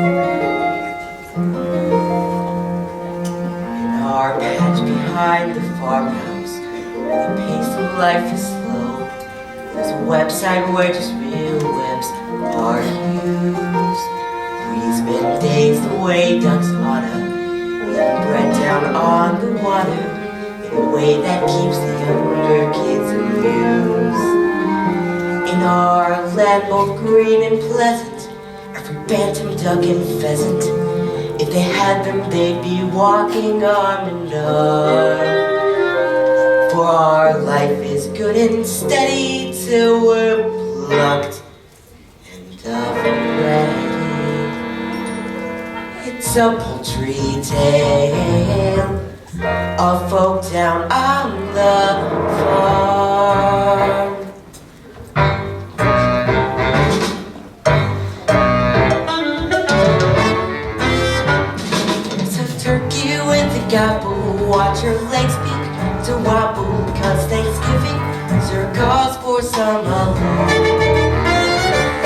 In our patch behind the farmhouse, where the pace of life is slow, there's a website where just real webs are used. We spend days the way ducks oughta, eating bread down on the water, in a way that keeps the younger kids amused. In our land both green and pleasant, every bantam, duck, and pheasant, if they had them they'd be walking arm in arm. For our life is good and steady till we're plucked and uprooted. It's a poultry tale of folk down on the farm. It's a turkey with a gobble, watch her legs peek to wobble, 'cause Thanksgiving sure calls for some alone.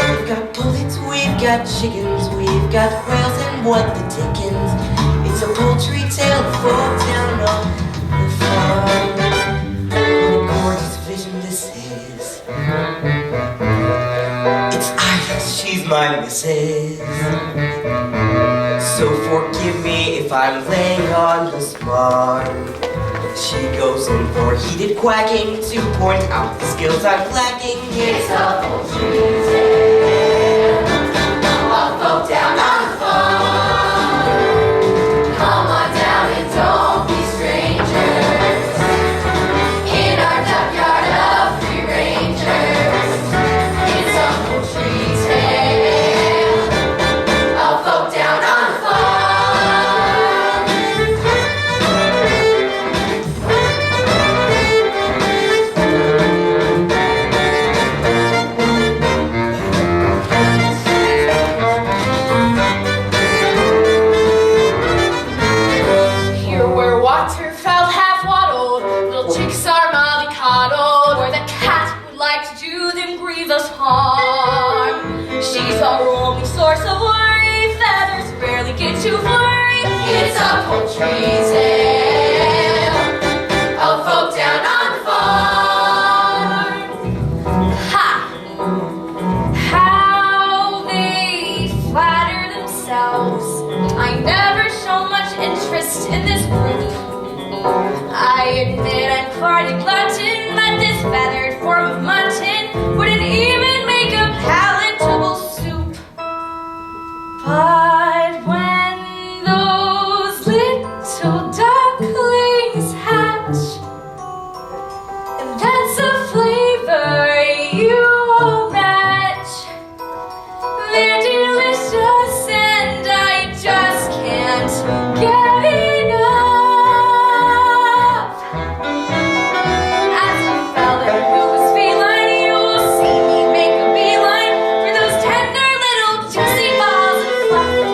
We've got pullets, we've got chickens, we've got quails and what the dickens. It's a poultry tale of folk down on the farm. What a gorgeous vision this is. It's Iris, she's my missus. So forgive me if I'm laying on the farm. She goes in for heated quacking to point out the skills I'm lacking. It's a poultry tale of folk down on the farm. Come on down and don't be strangers in our duckyard of free rangers. It's a poultry tale of folk down on the farm. She's a roaming source of worry, feathers barely get you flurry. It's a poultry tale of folk down on the farm. Ha! How they flatter themselves. I never show much interest in this breed. I admit I'm quite a glutton, but this feathered form of mutton wouldn't even make a palatable soup. But when those little ducklings hatch, that's a flavor you won't match. They're delicious and I just can't get enough. As a fella who is feline, you will see me make a beeline for those tender little juicy balls of fluff.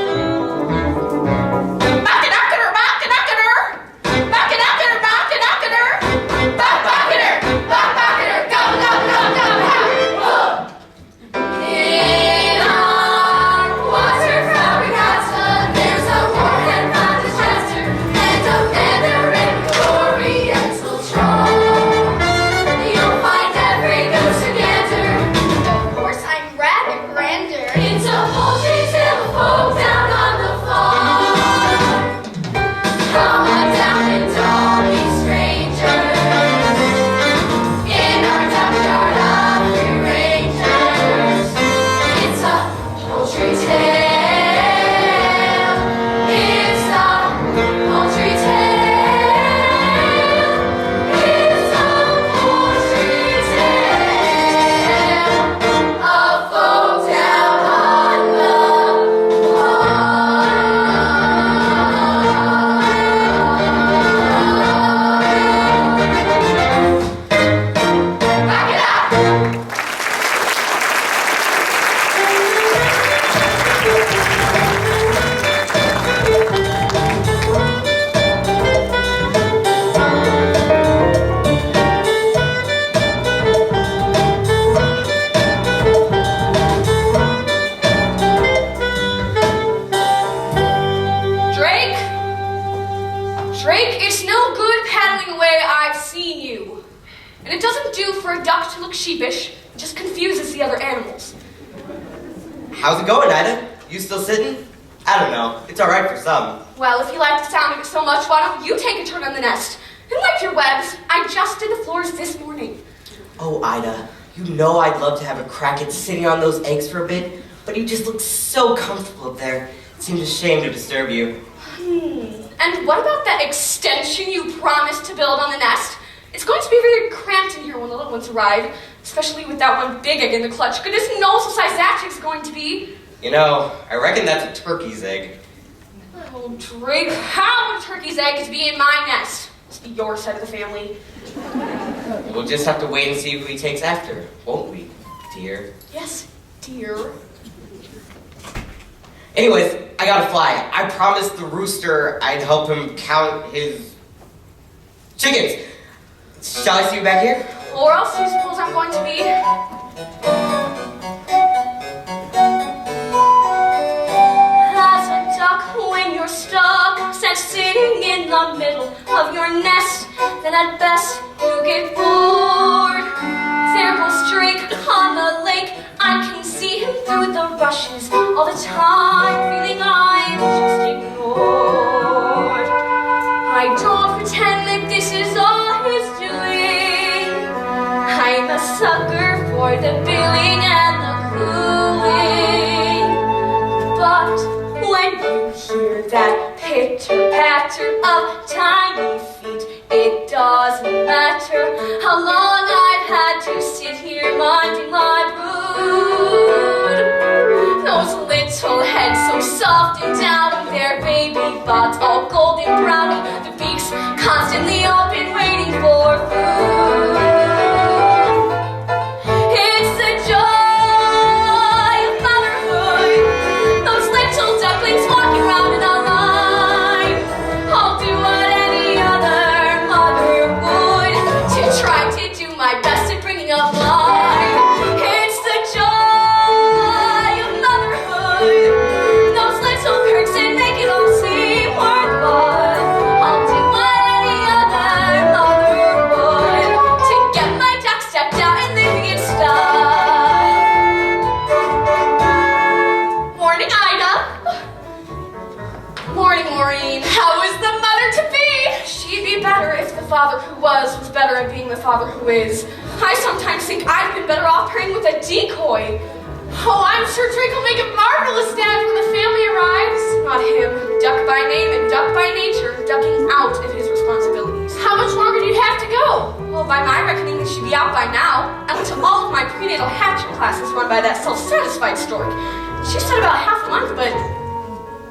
say I've seen you. And it doesn't do for a duck to look sheepish. It just confuses the other animals. How's it going, Ida? You still sitting? I don't know. It's all right for some. Well, if you like the sound of it so much, why don't you take a turn on the nest? And wipe your webs. I just did the floors this morning. Oh, Ida, you know I'd love to have a crack at sitting on those eggs for a bit, but you just look so comfortable up there. It seems a shame to disturb you. And what about that extension you promised to build on the nest? It's going to be very cramped in here when the little ones arrive, especially with that one big egg in the clutch. Goodness knows what size that chick's going to be. You know, I reckon that's a turkey's egg. Oh, Drake, how would a turkey's eggs be in my nest? Must be your side of the family. We'll just have to wait and see who he takes after, won't we, dear? Yes, dear. Anyways, I gotta fly. I promised the rooster I'd help him count his chickens. Shall I see you back here? Or else do you suppose I'm going to be? As a duck when you're stuck, set sitting in the middle of your nest, then at best you get bored. There goes Drake on the lake, I can see him through the rushes all the time, feeling I'm just ignored. I don't pretend that this is all he's doing. I'm a sucker for the billing and the cooing. But when you hear that pitter-patter of tiny feet, it doesn't matter how long I've had to sit here minding my brood. Those little heads so soft and downy, their baby bods all golden browny, the beaks constantly open waiting for food. It's the joy of motherhood, those little ducklings walking around in a line. I'll do what any other mother would to try to do my best at bringing up mine. It's the joy of motherhood, those little perks that make it all seem worthwhile. I'll do what any other mother would to get my ducks decked out and living in style. Morning, Ida. Morning, Maureen. How is the mother to be? She'd be better if the father who was better at being the father who is. I sometimes think I'd been better off pairing with a decoy. Oh, I'm sure Drake will make a marvelous dad when the family arrives. Not him. Duck by name and duck by nature, ducking out of his responsibilities. How much longer do you have to go? Well, by my reckoning, it should be out by now. I went to all of my prenatal hatching classes run by that self-satisfied stork. She said about half a month, but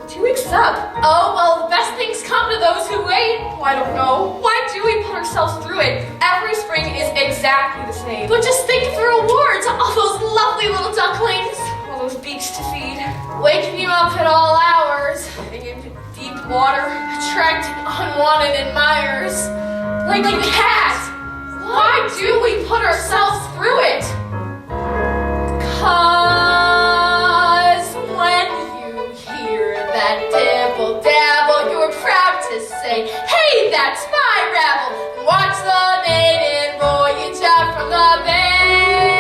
2 weeks is up. Oh, well, the best things come to those who wait. Oh, I don't know. Why do we put ourselves through it? Every spring is exactly the same. But just think of the rewards, all those lovely little ducklings, all those beaks to feed, waking you up at all hours, getting into deep water, attracting unwanted admirers, like a cat. Why do we put ourselves through it? 'Cause when you hear that dibble dabble, you're proud to say, hey, that's my rabble. Watch the maiden voyage out from the bay.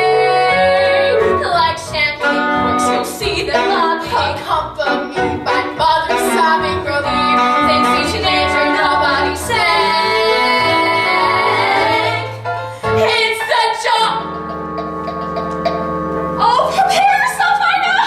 Like champagne corks, you'll see them lobby, accompanied by mothers sobbing, relieved. Things each and nature, nobody say. It's the job. Oh, prepare yourself, Ida.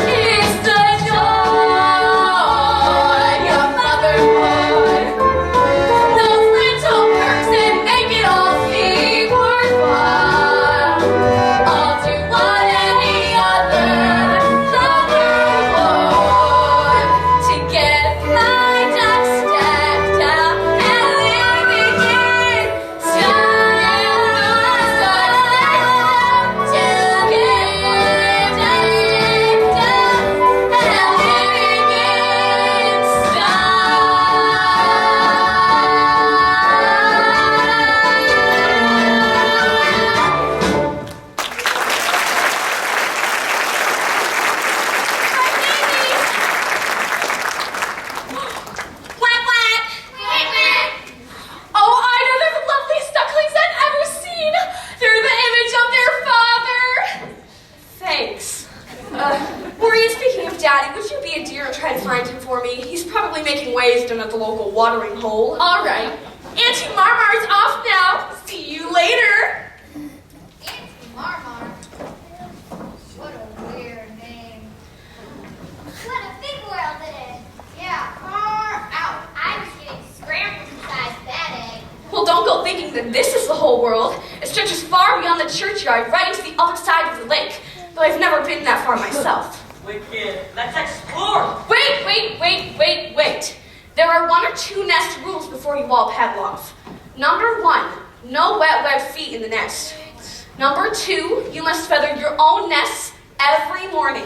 It's the joy of motherhood, those little perks that make it all seem worthwhile. I'll do what any other mother would to get my ducks stacked up and living in style. Daddy, would you be a dear and try to find him for me? He's probably making waves down at the local watering hole. All right. Auntie Marmar's off now. See you later. Auntie Marmar? What a weird name. What a big world it is. Yeah, far out. I was getting scrambled inside that egg. Well, don't go thinking that this is the whole world. It stretches far beyond the churchyard, right into the other side of the lake. But I've never been that far myself. Wicked, let's explore. Wait. There are 1 or 2 nest rules before you all paddle off. Number 1, no wet web feet in the nest. Number 2, you must feather your own nests every morning.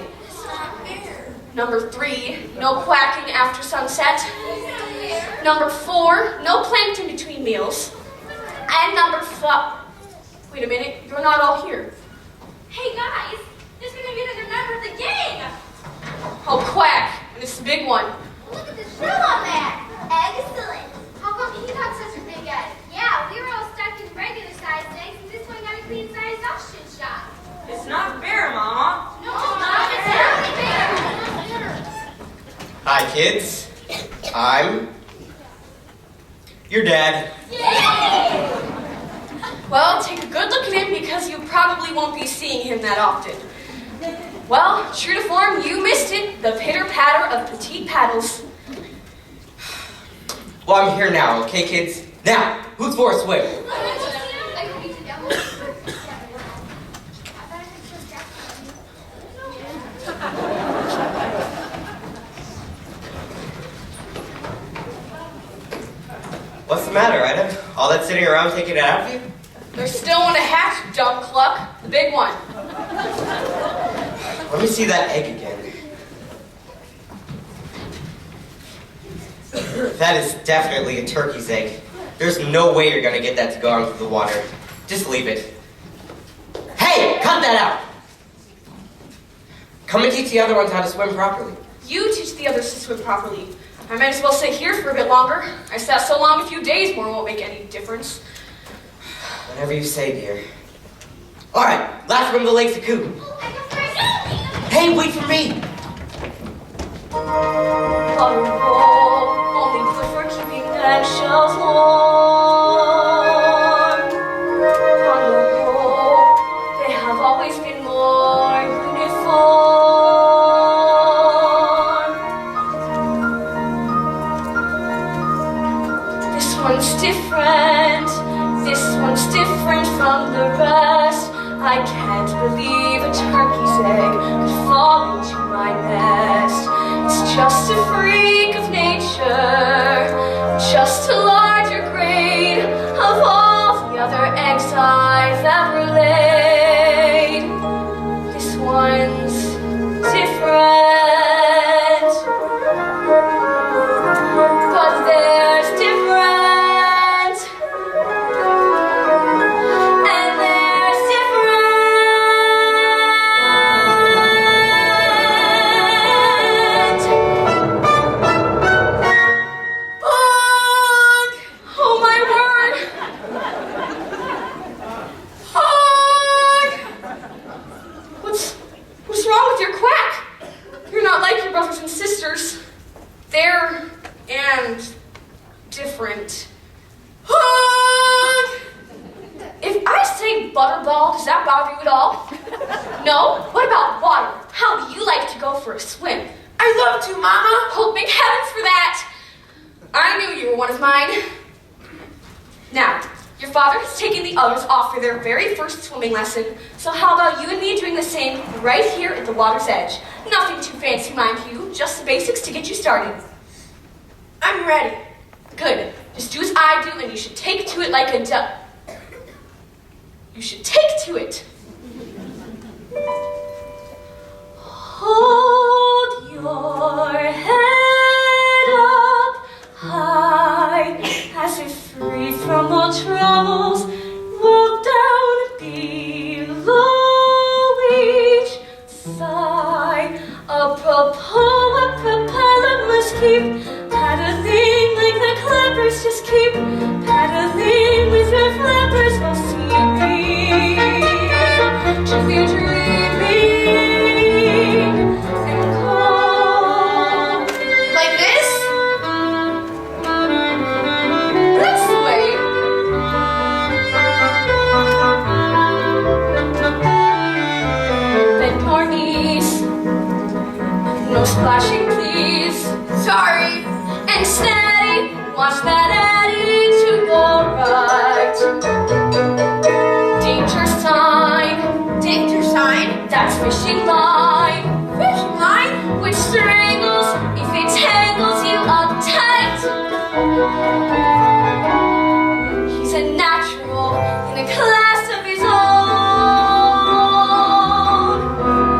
Number 3, no quacking after sunset. Number 4, no plankton between meals. And number 5, wait a minute, you're not all here. Hey, guys. There's going to be another member of the gang. Oh, quack, and it's the big one. Look at the shell on that. Excellent. How come he got such a big egg? Yeah, we were all stuck in regular sized eggs, and this one got a queen sized ostrich shot. It's not fair, Mama. No, it's not. It's not fair. Hi, kids. I'm your dad. Well, take a good look at him because you probably won't be seeing him that often. Well, true to form, you missed it. The pitter-patter of petite paddles. Well, I'm here now, okay, kids? Now, who's for a swim? What's the matter, Ida? All that sitting around taking it out of you? There's still one to hatch, you dumb cluck. The big one. Let me see that egg again. That is definitely a turkey's egg. There's no way you're gonna get that to go out into the water. Just leave it. Hey, cut that out! Come and teach the other ones how to swim properly. You teach the others to swim properly. I might as well stay here for a bit longer. I sat so long, a few days more won't make any difference. Whatever you say, dear. All right, last swim to Lake Saku. Hey, wait for me! Butterball, only good for keeping the eggshells warm. On the whole, they have always been more uniform. This one's different. This one's different from the rest. I can't believe a turkey's egg could fall into my nest. It's just a freak of nature, just a larger grade of all the other eggs I've ever laid. This one's different, but there's different. Different. If I say butterball, does that bother you at all? No? What about water? How do you like to go for a swim? I love to, Mama. Oh, thank heavens for that! I knew you were one of mine. Now, your father has taken the others off for their very first swimming lesson, so how about you and me doing the same right here at the water's edge? Nothing too fancy, mind you, just the basics to get you started. I'm ready. Good. Just do as I do, and you should take to it like a duck. You should take to it. Hold your head up high, as if free from all troubles. Look down below each sigh. Apropos, a propeller must keep paddling like the clappers. Just keep paddling with your flappers while seeing. Just be dreaming. Sorry. And steady, watch that eddy to the right. Danger sign. Danger sign? That's fishing line. Fishing line? Which strangles if it tangles you up tight. He's a natural in a class of his own.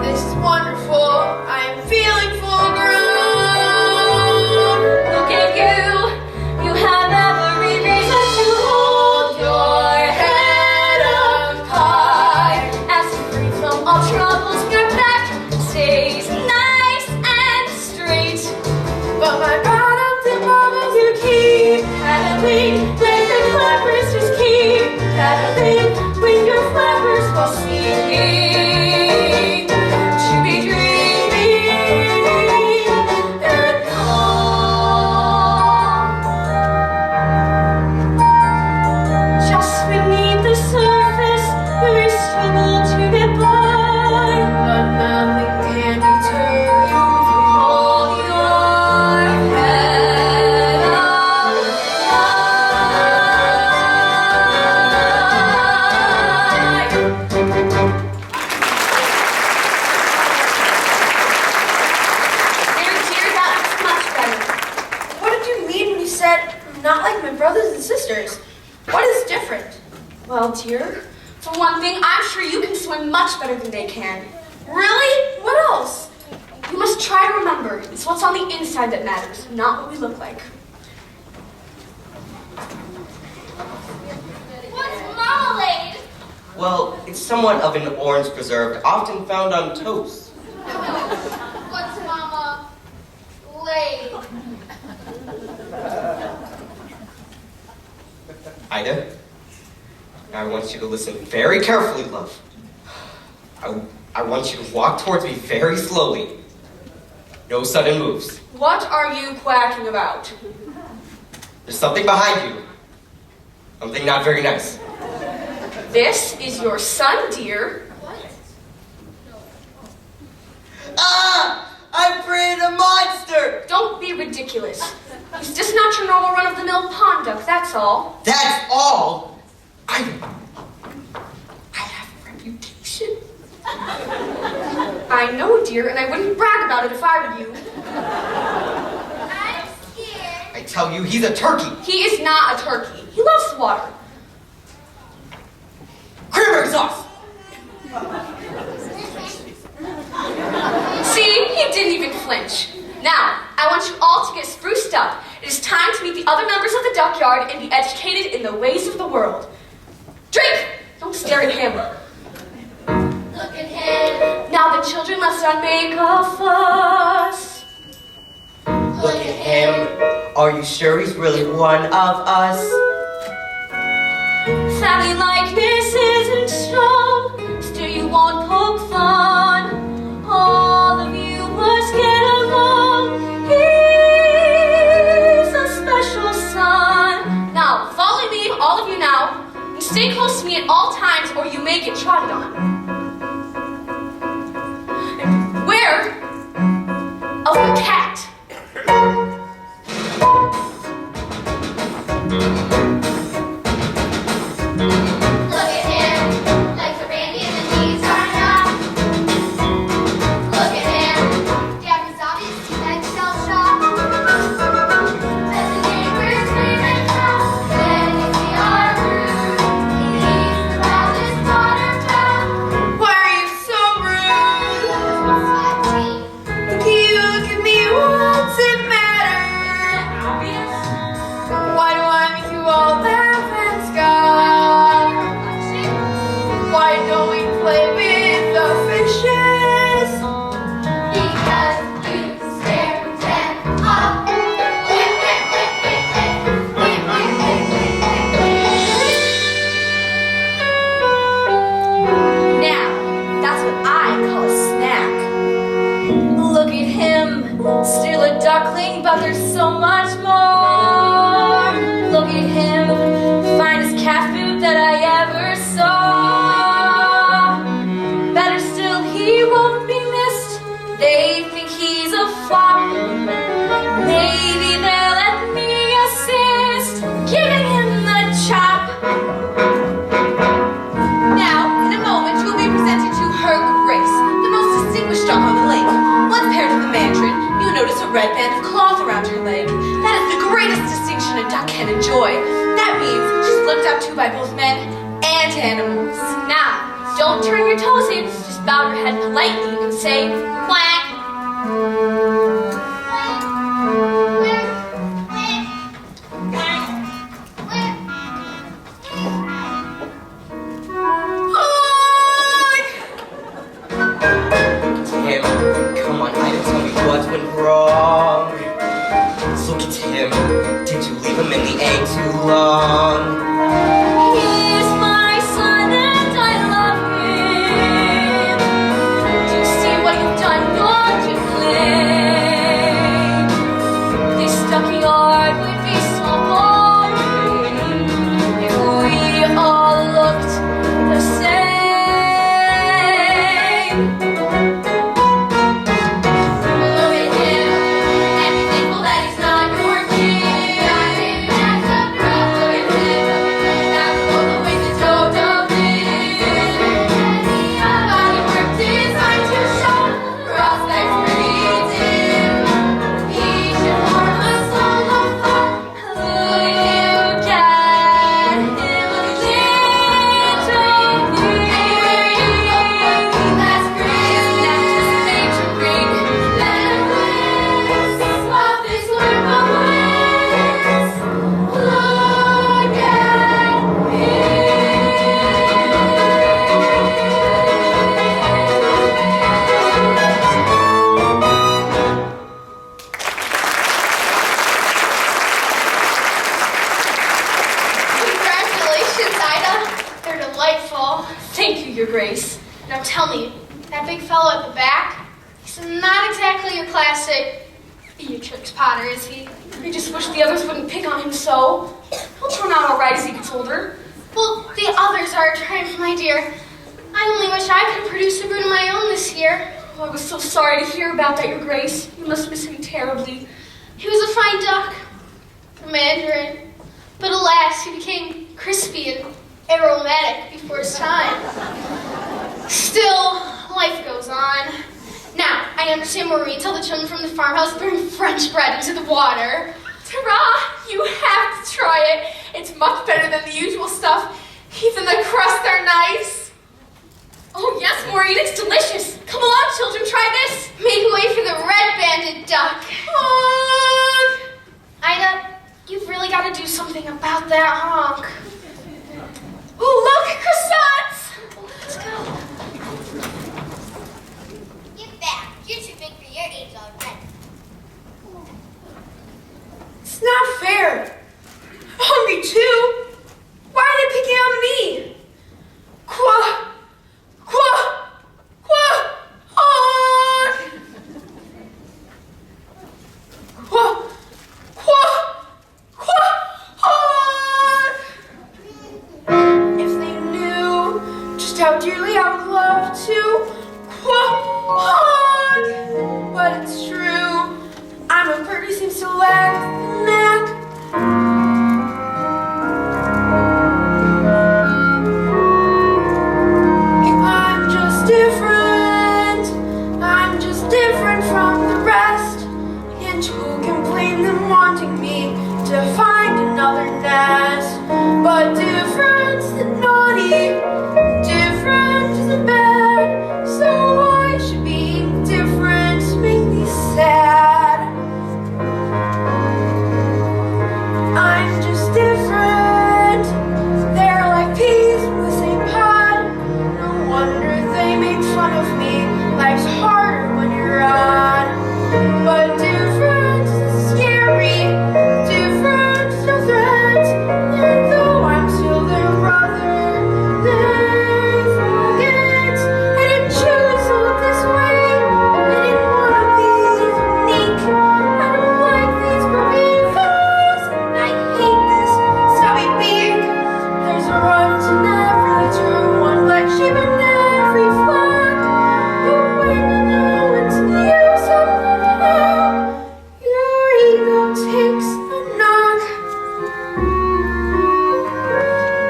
This is wonderful. I am feeling full grown. Look at you. You have every reason to hold your head up high. As free from all troubles, your back stays nice and straight. But my bottoms and bottoms you keep paddling. Let the clappers just keep paddling. With your flappers while seeming to be dreaming and calm. Just beneath the surface, we struggle to get by. But nothing can deter you if you hold your head up high. There, dear, that looks much better. What did you mean when you said, not like my brothers and sisters? What is different? Well, dear, for one thing, I'm sure you can swim much better than they can. Really? What else? You must try to remember, it's what's on the inside that matters, not what we look like. What's marmalade? Well, it's somewhat of an orange preserve, often found on toast. What's mama laid? Ida, I want you to listen very carefully, love. I want you to walk towards me very slowly. No sudden moves. What are you quacking about? There's something behind you. Something not very nice. This is your son, dear. Ah! I've created a monster! Don't be ridiculous. He's just not your normal run-of-the-mill pond duck, that's all. That's all? I have a reputation. I know, dear, and I wouldn't brag about it if I were you. I'm scared. I tell you, he's a turkey. He is not a turkey. He loves the water. Cranberry sauce! See, he didn't even flinch. Now, I want you all to get spruced up. It is time to meet the other members of the duck yard and be educated in the ways of the world. Drink! Don't stare at him. Look at him. Now the children must not make a fuss. Look at him. Are you sure he's really one of us? Family likeness isn't strong, still you won't poke fun. All of you must get along. He's a special son. Now, follow me, all of you now, and stay close to me at all times or you may get trotted on. And beware of the cat. Look at him. Like the brandy and the knees are enough. Look at him. Dad was obvious to eggshell shop. Let the neighbors scream and shout. Then you see our room. He's the loudest water town. Why are you so rude? Sweaty. Look at you, look at me, what's it matter? Why do I make you all laugh and scoff? Why don't we play with the fishes? Because you stare them off. Now, that's what I call a snack. Look at him, still a duckling, but there's so much more. Look at him, finest cat food that I ever saw. your toes in, just bow your head politely and say, quack. Tim, come on, Ida, tell me what went wrong. Look at him. Did you leave him in the egg too long? He's my son and I love him. Do you see what you've done? You're to blame. This ducky yard would be so boring if we all looked the same. Look at him, and be thankful that he's not your king. Got him as a prop. Look at him, that's all the way the dodo did. Body work designed to show prospects pretty dim. He should form a song of thought. Look at him, Get him a little anywhere you look for me, that's great. That's just nature bring. Necklace of this work of bliss. Look at Congratulations, Ida. They're delightful. Thank you, Your Grace. Now tell me, that big fellow at the back, he's not exactly your classic Beatrix Potter, is he? I just wish the others wouldn't pick on him so. He'll turn out all right as he gets older. Well, the others are a triumph, my dear. I only wish I could produce a brood of my own this year. Oh, I was so sorry to hear about that, Your Grace. You must miss him terribly. He was a fine duck, a mandarin, but alas, he became crispy and aromatic before his time. Still, life goes on. Now, I understand Marie told the children from the farmhouse to bring French bread into the water. Tara, you have to try it. It's much better than the usual stuff. Even the crusts are nice. Oh, yes, Maureen, it's delicious. Come along, children, try this. Make way for the red-banded duck. Honk. Ida, you've really got to do something about that honk. Ooh, look, croissants. Let's go. Get back. You're too big for your age already. It's not fair. I'm hungry too. Why are they picking on me? Qua, qua, qua, honk. Qua, qua, qua, honk. If they knew just how dearly I would love to quack, but it's true. I'm a bird who seems to lack the knack. I'm just different. I'm just different from the rest. And who can blame them wanting me to find another nest? But different isn't naughty, different isn't bad. So why should being different make me sad? I'm just different. They're like peas in the same pod. No wonder they make fun of me. Life's harder when you're odd. But different is scary. Different is no threat. And though I'm still their brother, they forget. I didn't choose to look this way. I didn't want to be unique. I don't like these grumpy eyes. I hate this stubby beak. There's a run to every turn, one black sheep in every flock. But when you know it's you somehow, your ego takes a knock.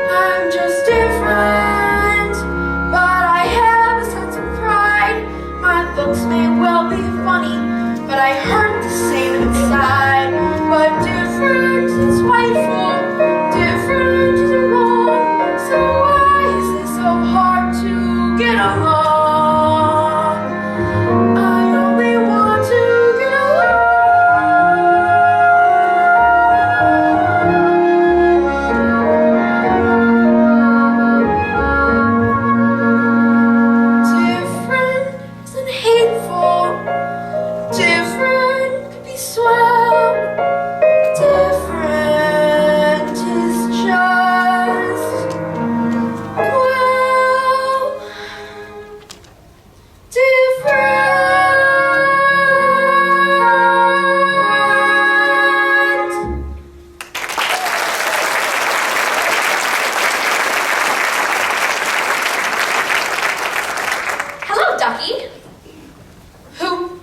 I'm just different, but I have a sense of pride. My looks may well be funny, but I hurt the same inside. But different is spiteful, different is wrong. So why is it so hard to get I only want to get different and hateful, different could be swell, different is just, well, different. Hello, Ducky. Who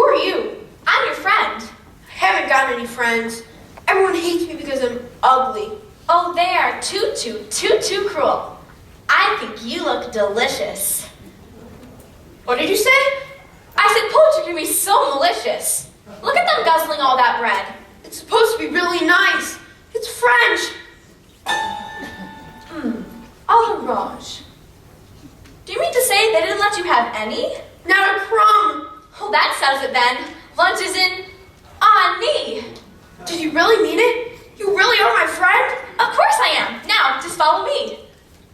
are you? I'm your friend. I haven't got any friends. Everyone hates me because I'm ugly. Oh, they are too cruel. I think you look delicious. What did you say? I said poultry can be so malicious. Look at them guzzling all that bread. It's supposed to be really nice. It's French. Orange. Do you mean to say they didn't let you have any? Not a crumb. Oh, that settles it then. Lunch is on me. Did you really mean it? You really are my friend? Of course I am. Now, just follow me.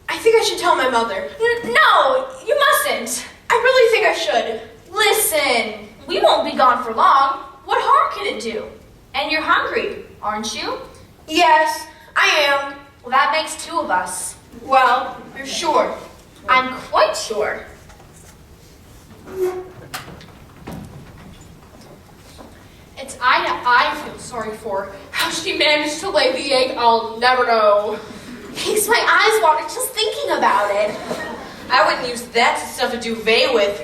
I think I should tell my mother. No, you mustn't. I really think I should. Listen, we won't be gone for long. What harm can it do? And you're hungry, aren't you? Yes, I am. Well, that makes two of us. Well, you're sure. I'm quite sure. It's Ida I feel sorry for. How she managed to lay the egg, I'll never know. Makes my eyes water just thinking about it. I wouldn't use that to stuff a duvet with.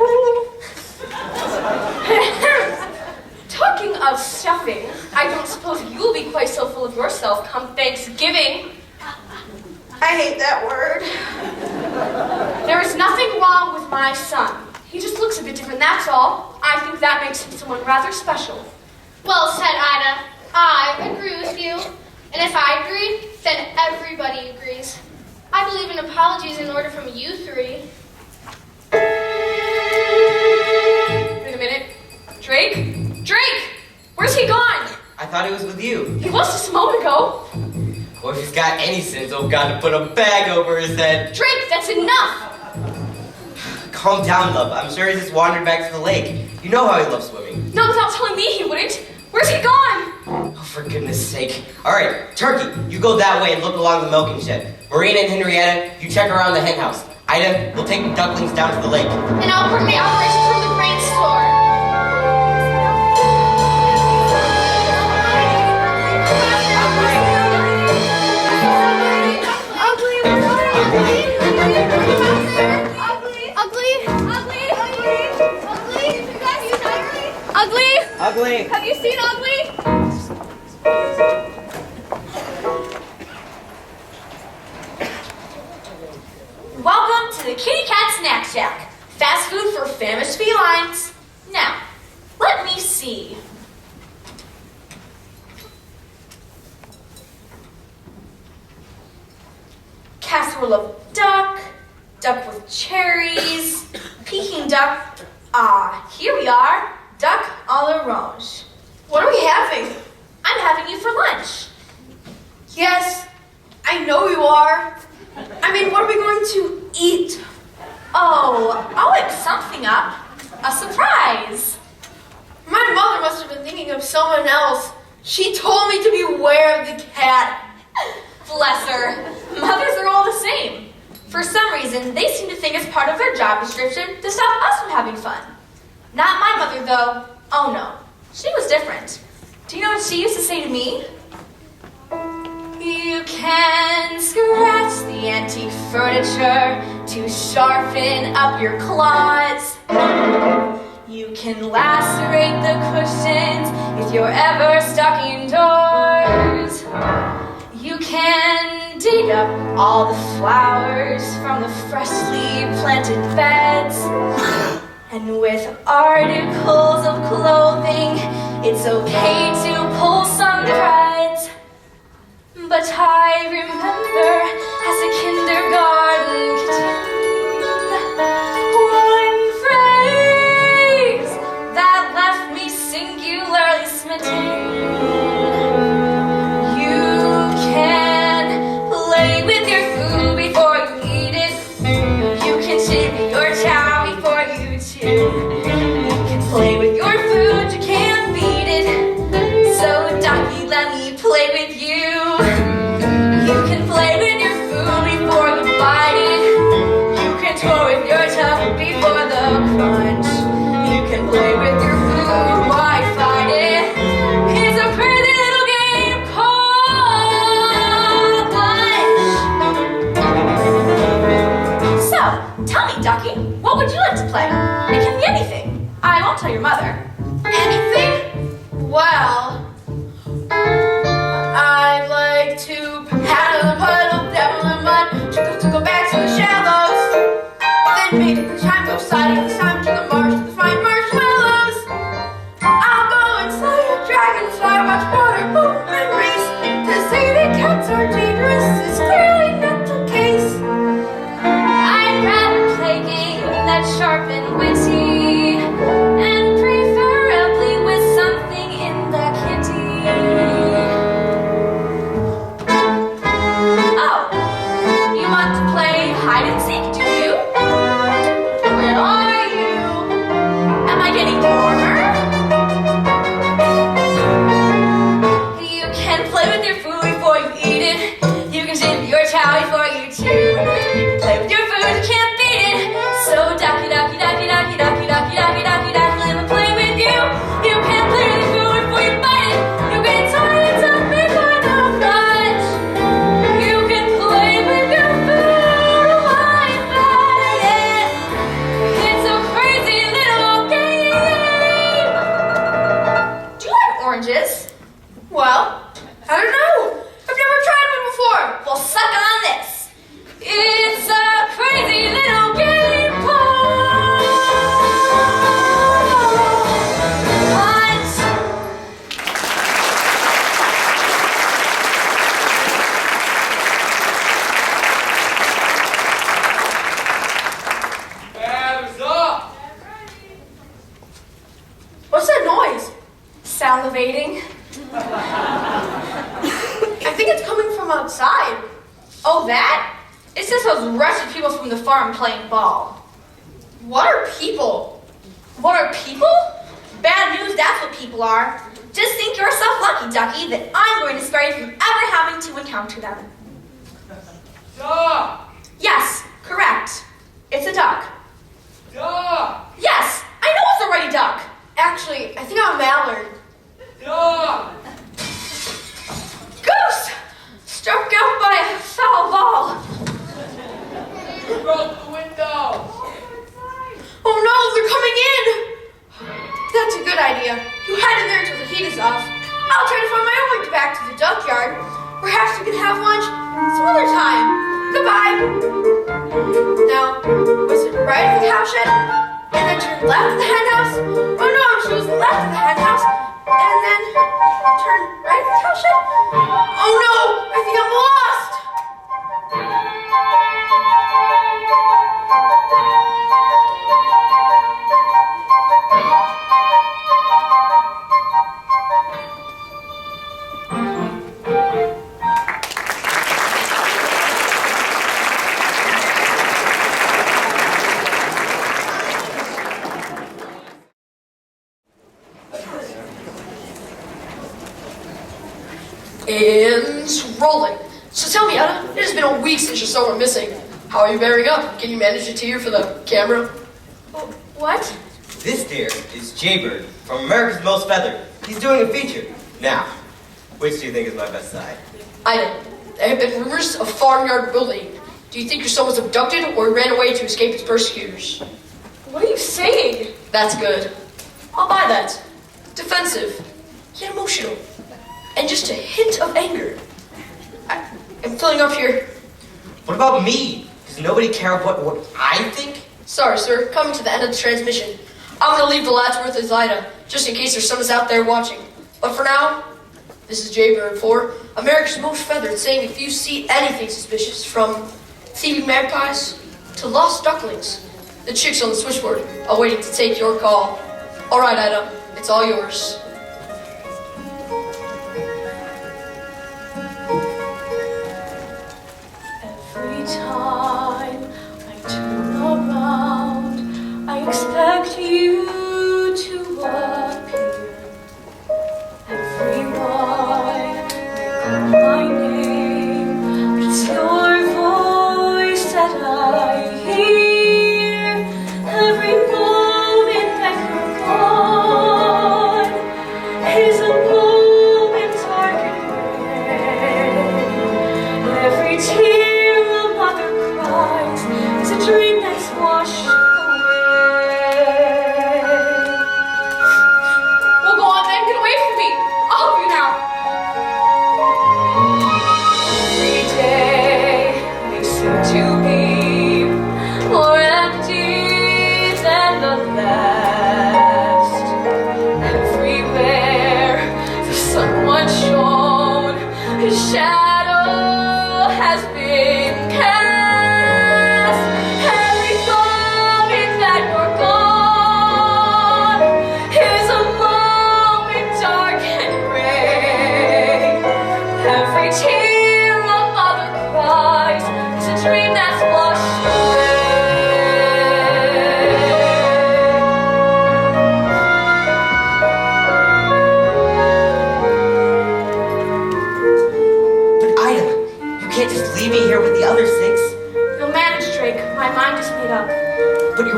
Talking of stuffing, I don't suppose you'll be quite so full of yourself come Thanksgiving. I hate that word. There is nothing wrong with my son. He just looks a bit different, that's all. I think that makes him someone rather special. Well said, Ida. I agree with you. And if I agree, then everybody agrees. I believe in apologies in order from you three. Wait a minute. Drake? Drake! Where's he gone? I thought he was with you. He was just a moment ago. Well, if he's got any sense, oh God, to put a bag over his head. Drake, that's enough! Calm down, love. I'm sure he just wandered back to the lake. You know how he loves swimming. Not without telling me he wouldn't. Where's he gone? Oh, for goodness sake. All right, Turkey, you go that way and look along the milking shed. Marina and Henrietta, you check around the hen house. Ida, we'll take the ducklings down to the lake. And I'll coordinate operations from the grain store. Ugly. Have you seen Ugly? Welcome to the Kitty Cat Snack Shack. Fast food for famished felines. Now, let me see. Casserole of duck, duck with cherries, Peking duck. Ah, here we are. Duck à l'orange. What are we having? I'm having you for lunch. Yes, I know you are. I mean, what are we going to eat? Oh, I'll whip something up. A surprise. My mother must have been thinking of someone else. She told me to beware of the cat. Bless her. Mothers are all the same. For some reason, they seem to think it's part of their job description to stop us from having fun. Not my mother, though. Oh, no. She was different. Do you know what she used to say to me? You can scratch the antique furniture to sharpen up your claws. You can lacerate the cushions if you're ever stuck indoors. You can dig up all the flowers from the freshly planted beds. And with articles of clothing, it's okay to pull some threads. But I remember as a kindergarten kitten, what would you like to play? It can be anything. I won't tell your mother. Anything? Well, I'd like to paddle a puddle, dabble in mud, to go back to the shallows. Then maybe the time goes sliding this time to the marsh to find marshmallows. I'll go and slay a dragonfly, watch water boom and race. To say that cats are dangerous is clearly not the case. I'd rather play games that sharp and witty, and preferably with something in the kitty. Oh, you want to play hide and seek, do you? Where are you? Am I getting warmer? You can play with your food before you eat it. You can sip your chow before you chew. Play with your food, you can't beat it. So ducky, ducky, ducky, ducky, ducky, ducky, ducky, ducky, ducky, let me play with you. You can play with your food before you bite it. You get tired of before the lunch. You can play with your food while you bite it. It's a crazy little game. Do you like oranges? Well, I don't know. I've never tried one before. Well, suck on this. It's a crazy little game called Hunt. Hands up! What's that noise? Salivating. I think it's coming from outside. Oh, that? It's just those wretched people from the farm playing ball. What are people? What are people? Bad news, that's what people are. Just think yourself lucky, Ducky, that I'm going to spare you from ever having to encounter them. Duck! Yes, correct. It's a duck. Duck! Yes, I know it's already duck. Actually, I think I'm a mallard. Duck! Goose! Struck out by a foul ball. Who broke the window? Oh no, they're coming in! That's a good idea. You hide in there until the heat is off. I'll try to find my own way back to the duckyard. Perhaps we can have lunch some other time. Goodbye. Now, was it right at the cow shed? And then turn left at the hen house? Oh no, she was left at the hen house. And then turn right at the cow shed? Oh no, I think I'm lost. And rolling. So tell me, Anna, it has been a week since your son went missing. How are you bearing up? Can you manage to tear for the camera? What? This deer is Jaybird from America's Most Feathered. He's doing a feature. Now, which do you think is my best side? I know. There have been rumors of farmyard bullying. Do you think your son was abducted or ran away to escape his persecutors? What are you saying? That's good. I'll buy that. Defensive, yet emotional, and just a hint of anger. I'm filling up here. What about me? Does nobody care what I think? Sorry, sir. Coming to the end of the transmission. I'm going to leave the lads with his Ida, just in case their son is out there watching. But for now, this is Jaybird for America's Most Feathered, saying if you see anything suspicious, from thieving magpies to lost ducklings, the chicks on the switchboard are waiting to take your call. All right, Ida, it's all yours. Every time I turn around, I expect you to appear. Everyone may call my name, but it's your voice that I hear. Every moment that you're gone is a moment dark and gray. Every tear a mother cries is a dream that's washed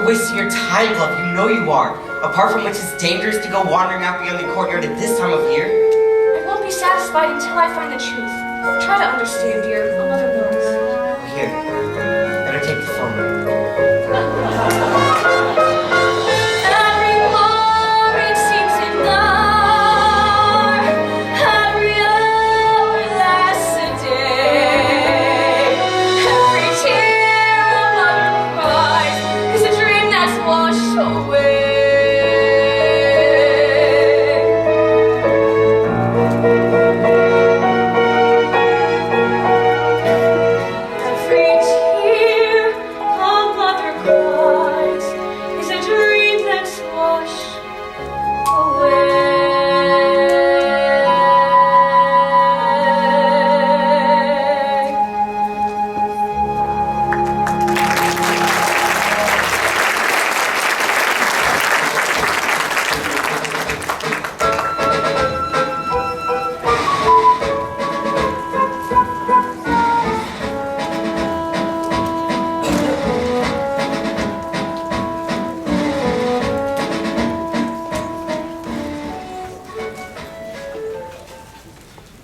You're wasting your time, love. You know you are. Apart from which it's dangerous to go wandering out beyond the courtyard at this time of year. I won't be satisfied until I find the truth. Try to understand, dear. A mother knows. Here, better take the phone. Every moment seems an hour. Every hour lasts a day. Every tear a mother cries is a dream that's washed away. Every tear a mother cries is a dream that's washed away.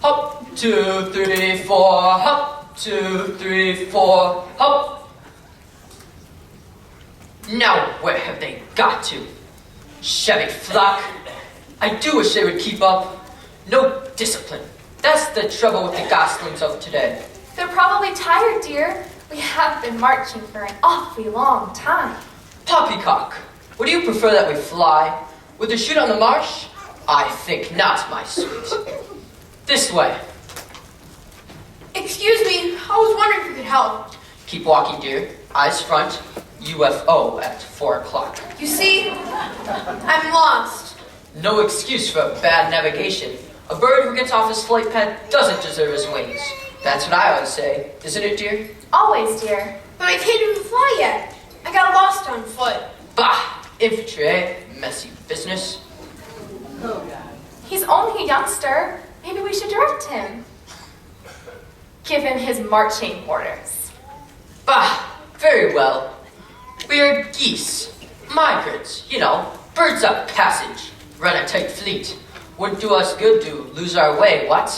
Hop, 2, 3, 4, hop, 2, 3, 4, hop. Now where have they got to? Chevy flock. I do wish they would keep up. No discipline. That's the trouble with the goslings of today. They're probably tired, dear. We have been marching for an awfully long time. Poppycock, would you prefer that we fly? With the shoot on the marsh? I think not, my sweet. This way. Excuse me, I was wondering if you could help. Keep walking, dear. Eyes front. UFO at 4 o'clock. You see, I'm lost. No excuse for bad navigation. A bird who gets off his flight pad doesn't deserve his wings. That's what I always say, isn't it, dear? Always, dear. But I can't even fly yet. I got lost on foot. Bah! Infantry, eh? Messy business. He's only a youngster. Maybe we should direct him. Give him his marching orders. Bah! Very well. We are geese. Migrants, you know. Birds of passage. Run a tight fleet. Wouldn't do us good to lose our way, what?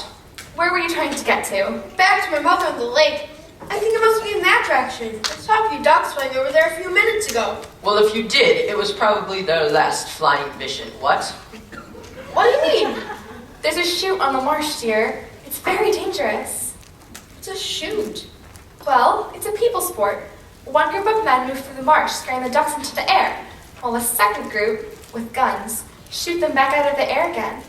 Where were you trying to get to? Back to my mother on the lake. I think it must be in that direction. I saw a few ducks flying over there a few minutes ago. Well, if you did, it was probably their last flying mission, what? What do you mean? There's a chute on the marsh, dear. It's very dangerous. It's a chute. Well, it's a people sport. One group of men move through the marsh, scaring the ducks into the air, while a second group, with guns, shoot them back out of the air again.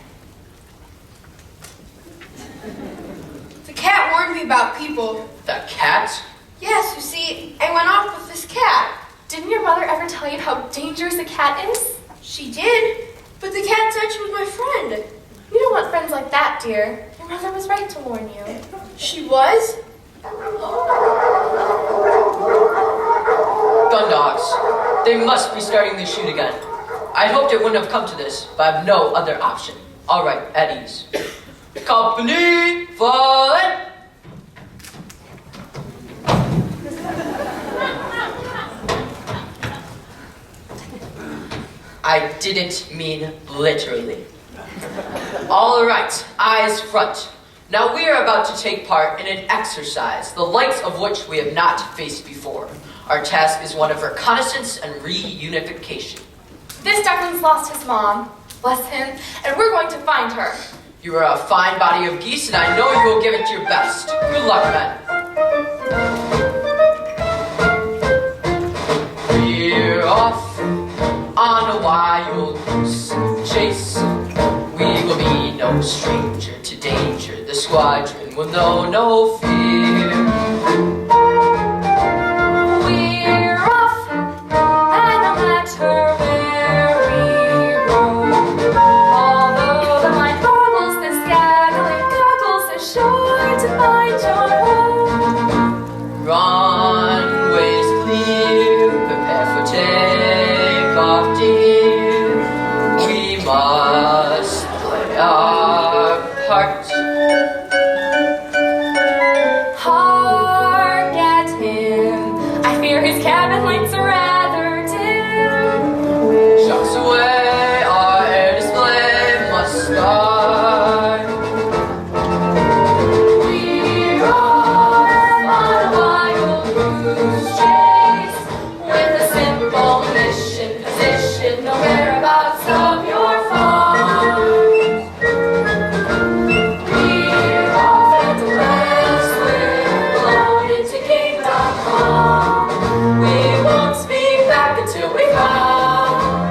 The cat warned me about people. The cat? Yes, you see, I went off with this cat. Didn't your mother ever tell you how dangerous a cat is? She did, but the cat said she was my friend. You don't want friends like that, dear. Your mother was right to warn you. She was? Gun dogs. They must be starting the shoot again. I hoped it wouldn't have come to this, but I have no other option. All right, at ease. Company, forward! I didn't mean literally. All right, eyes front. Now we are about to take part in an exercise, the likes of which we have not faced before. Our task is one of reconnaissance and reunification. This duckling's lost his mom, bless him, and we're going to find her. You are a fine body of geese, and I know you will give it your best. Good luck, men. We're off on a wild goose chase. We will be no stranger to danger. The squadron will know no fear. We're off, and no matter where we roam, although the mind boggles, the scattering goggles are sure to find your home. Runways clear, prepare for takeoff, dear. We must play our part. Hark at him. I fear his cabin lights are rather dim.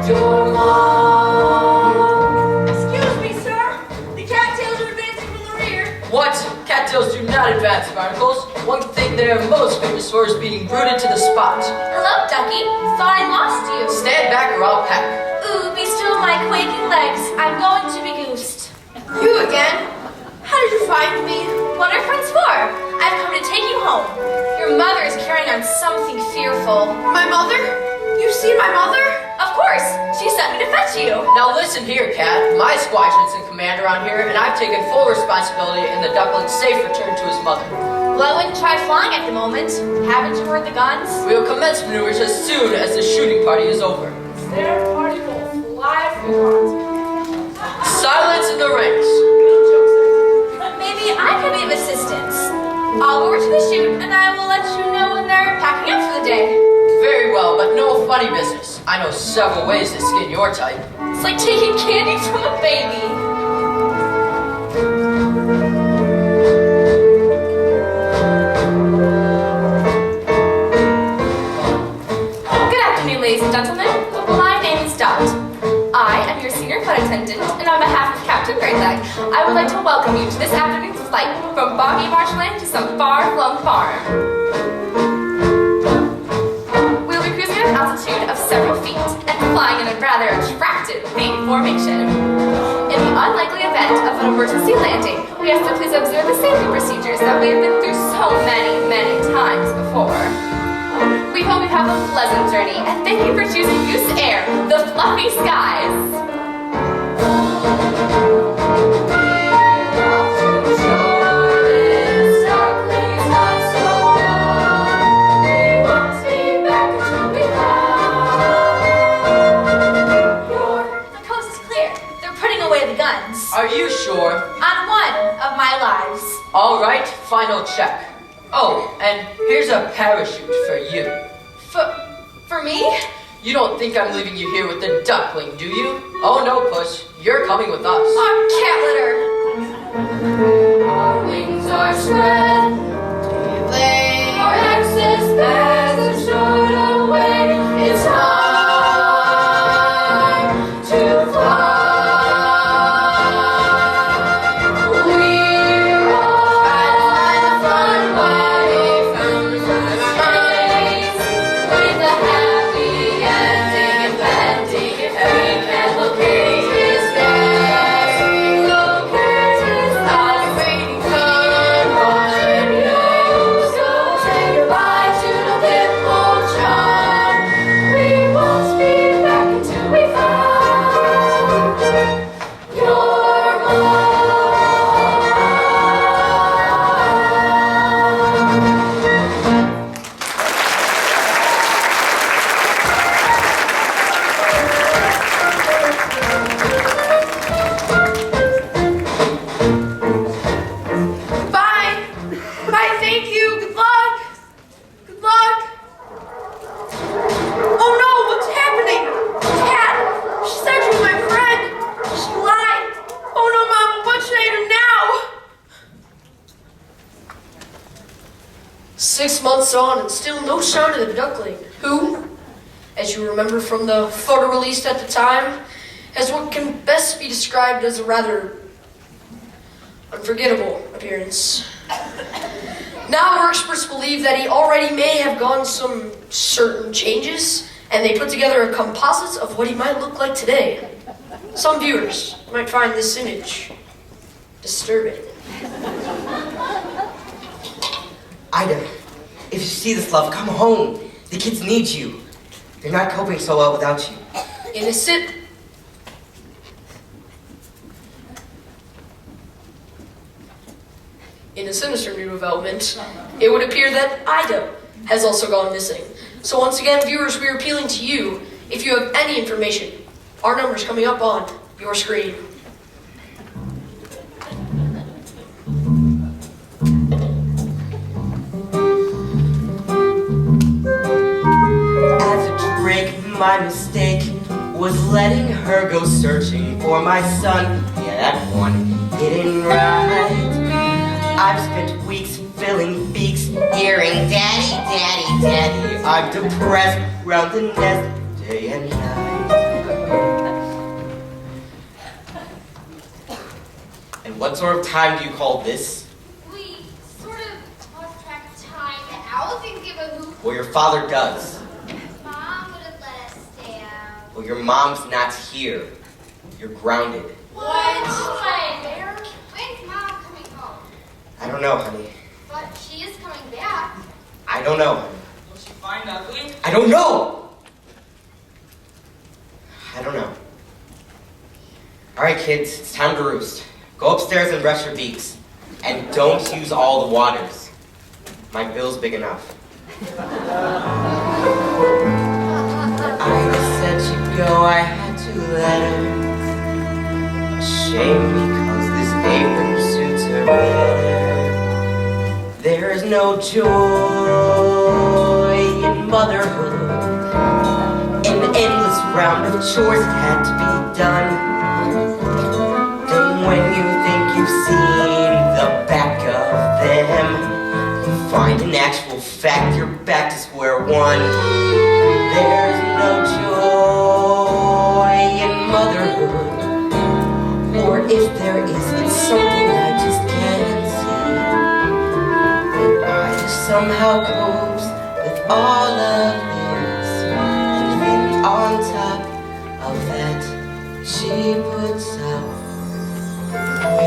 Your mom. Excuse me, sir. The cattails are advancing from the rear. What? Cattails do not advance, Barnacles. One thing they are most famous for is being rooted to the spot. Hello, Ducky. Thought I lost you. Stand back or I'll peck. Ooh, be still my quaking legs. I'm going to be goosed. You again? How did you find me? What are friends for? I've come to take you home. Your mother is carrying on something fearful. My mother? You've seen my mother? Of course. She sent me to fetch you. Now listen here, Cat. My squadron's in command around here, and I've taken full responsibility in the duckling's safe return to his mother. Well, I wouldn't try flying at the moment. Haven't you heard the guns? We will commence maneuvers as soon as the shooting party is over. Their party will fly if we want. Silence in the ranks. Maybe I could be of assistance. I'll go over to the chute, and I will let you know when they're packing up for the day. Very well, but no funny business. I know several ways to skin your type. It's like taking candy from a baby. Good afternoon, ladies and gentlemen. My name is Dot. I am your senior flight attendant, and on behalf of Captain Greylag, I would like to welcome you to this afternoon's flight from boggy marshland to some far-flung farm. We'll be cruising at an altitude of several feet and flying in a rather attractive V formation. In the unlikely event of an emergency landing, we ask to please observe the safety procedures that we have been through so many, many times before. We hope you have a pleasant journey, and thank you for choosing Goose Air, the fluffy skies. The coast is clear. They're putting away the guns. Are you sure? On one of my lives. All right, final check. Oh, and here's a parachute for you. For me? You don't think I'm leaving you here with the duckling, do you? Oh no, Puss. You're coming with us. Oh, cat litter. Our wings are spread. Our excess bags are stored away. It's time to fly. We're off and fun away from the space with a happy ending impending if we can locate his nest. Locate his eyes waiting for you. So say goodbye to the dimple charm. We won't be back until we find your mom. Bye. Bye, thank you. Good luck. Good luck. Oh no, what's happening? Cat, she said you were my friend. She lied. Oh no, Mama, what should I do now? 6 months on and still no sign of the duckling, who, as you remember from the photo released at the time, has what can best be described as a rather unforgettable appearance. Now our experts believe that he already may have gone some certain changes, and they put together a composite of what he might look like today. Some viewers might find this image disturbing. Ida, if you see this, love, come home. The kids need you. They're not coping so well without you. In a sinister new development, it would appear that Ida has also gone missing. So once again, viewers, we are appealing to you. If you have any information, our number's coming up on your screen. As a trick, my mistake was letting her go searching for my son. Yeah, that one hidden right. I've spent weeks filling beaks, hearing daddy, daddy, daddy. I'm depressed round the nest day and night. What sort of time do you call this? We sort of lost track of time. The owl didn't give a hoot. Well, your father does. Mom would have let us stay out. Well, your mom's not here. You're grounded. What? When's Mom coming home? I don't know, honey. But she is coming back. I don't know, honey. Will she find Ugly? I don't know! I don't know. All right, kids, it's time to roost. Go upstairs and brush your beaks. And don't use all the waters. My bill's big enough. Ida said she'd go, I had to let her. A shame because this apron suits her better. There is no joy in motherhood. An endless round of chores had to be done. Then when you think you've seen the back of them, you find in actual fact you're back to square one. There's no joy in motherhood, or if there is, it's something I just can't see. But I just somehow copes with all of this, and then on top of that, she puts up with me.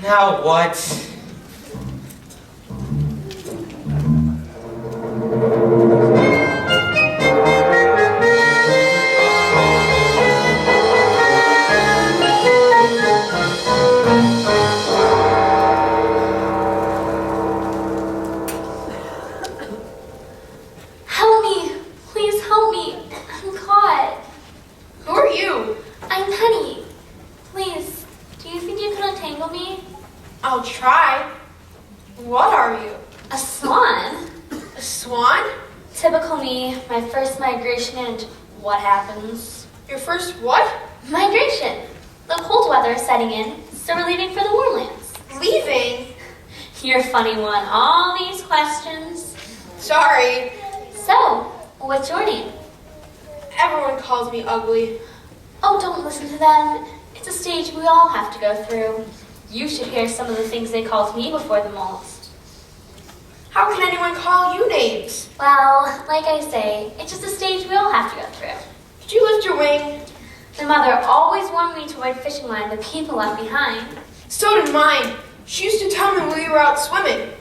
Now what? Help me! Please help me! I'm caught. Who are you? I'm Penny. Please, do you think you could untangle me? I'll try. What are you? A swan? A swan? Typical me, my first migration, and what happens? Your first what? Migration. The cold weather is setting in, so we're leaving for the warm lands. Leaving? You're a funny one. All these questions. Sorry. So, what's your name? Everyone calls me ugly. Oh, don't listen to them. It's a stage we all have to go through. You should hear some of the things they called me before the most. How can anyone call you names? Well, like I say, it's just a stage we all have to go through. Did you lift your wing? My mother always warned me to avoid fishing line the people left behind. So did mine. She used to tell me when we were out swimming.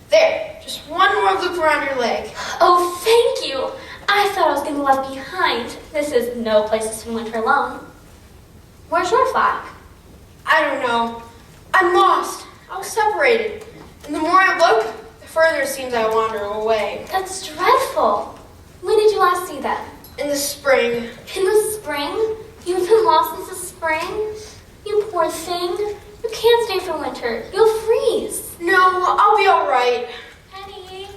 There, just one more loop around your leg. Oh, thank you. I thought I was going to be left behind. This is no place to swim winter alone. Where's your flock? I don't know. I'm lost. I was separated. And the more I look, the further it seems I wander away. That's dreadful. When did you last see them? In the spring. In the spring? You've been lost since the spring? You poor thing. You can't stay for winter. You'll freeze. No, I'll be all right. Penny.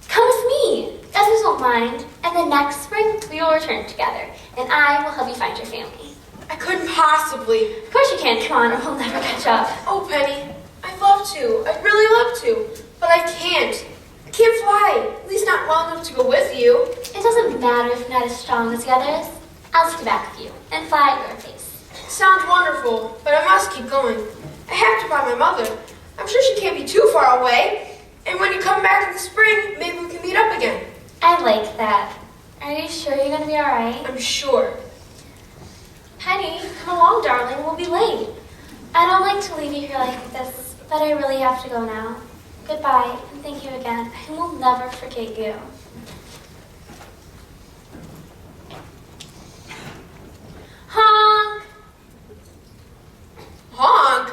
Come with me. Others won't mind. And then next spring, we will return together. And I will help you find your family. I couldn't possibly. Of course you can't. Come on, or we'll never catch up. Oh, Penny, I'd love to. I'd really love to. But I can't. I can't fly. At least not well enough to go with you. It doesn't matter if you're not as strong as the others. I'll stay back with you and fly at your pace. Sounds wonderful, but I must keep going. I have to find my mother. I'm sure she can't be too far away. And when you come back in the spring, maybe we can meet up again. I like that. Are you sure you're going to be all right? I'm sure. Penny, come along, darling. We'll be late. I don't like to leave you here like this, but I really have to go now. Goodbye, and thank you again. I will never forget you. Honk! Honk?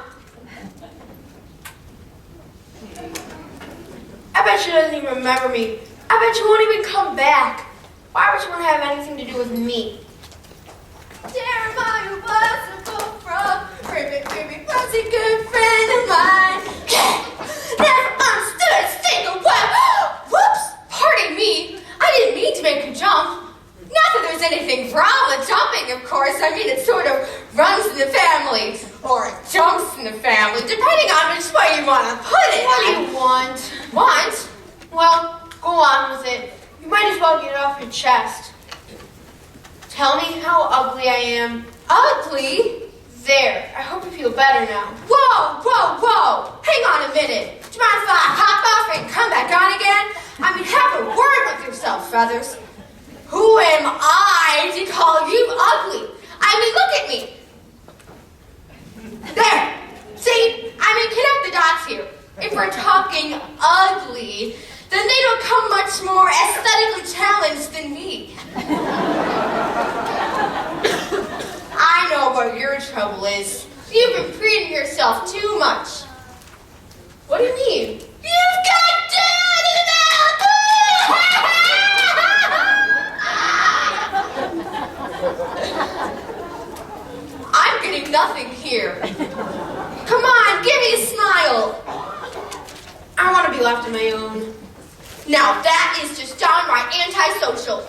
I bet she doesn't even remember me. I bet she won't even come back. Why would she want to have anything to do with me? Jeremiah was a book from creepy, fuzzy good friend of mine. Never understood a single word. Whoops! Pardon me. I didn't mean to make you jump. Not that there's anything anything wrong with jumping, of course. I mean, it sort of runs in the family, or it jumps in the family, depending on which way you want to put it. What do you want? Want? Well, go on with it. You might as well get it off your chest. Tell me how ugly I am. Ugly? There. I hope you feel better now. Whoa, whoa, whoa! Hang on a minute. Do you mind if I hop off and come back on again? I mean, have a word with yourself, Feathers. Who am I to call you ugly? I mean, look at me. There. See? I mean, connect the dots here. If we're talking ugly, then they don't come much more aesthetically challenged than me. I know what your trouble is. You've been treating yourself too much. What do you mean? You've got dirty mouth! I'm getting nothing here. Come on, give me a smile. I want to be left on my own. Now that is just downright antisocial.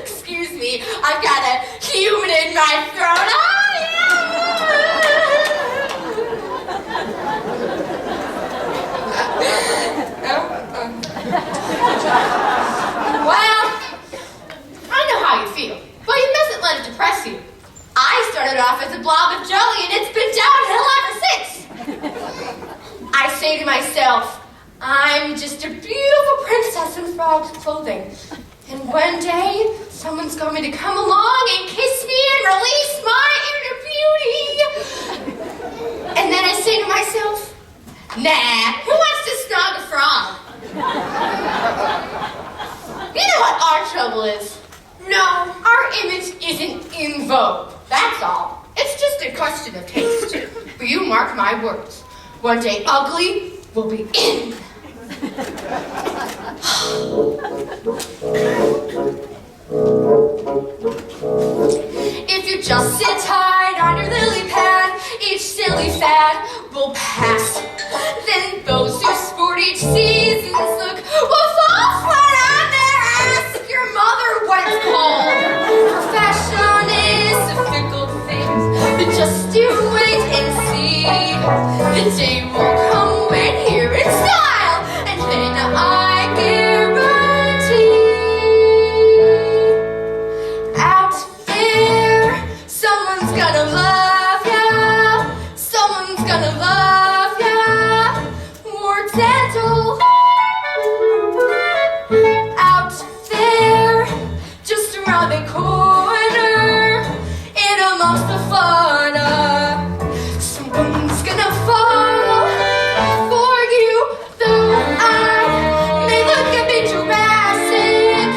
Excuse me, I've got a human in my throat. Well, I know how you feel, but you mustn't let it depress you. I started off as a blob of jelly and it's been downhill ever since. I say to myself, I'm just a beautiful princess in frog's clothing. And one day, someone's going to come along and kiss me and release my inner beauty. And then I say to myself, nah, who wants to snog a frog? You know what our trouble is? No, our image isn't in vogue. That's all. It's just a question of taste. But you mark my words. One day ugly will be in. If you just sit tight on your lily pad, each silly fad will pass. Then those who sport each season's look will fall flat on their ass. Your mother what it's called. Fashion is a fickle thing, but just you wait and see. The day will come when you're in style, and then I guarantee out there someone's gonna love ya, someone's gonna love ya more gentle. Out there, just around the corner, in amongst the fauna, someone's gonna fall for you. Though I may look a bit Jurassic,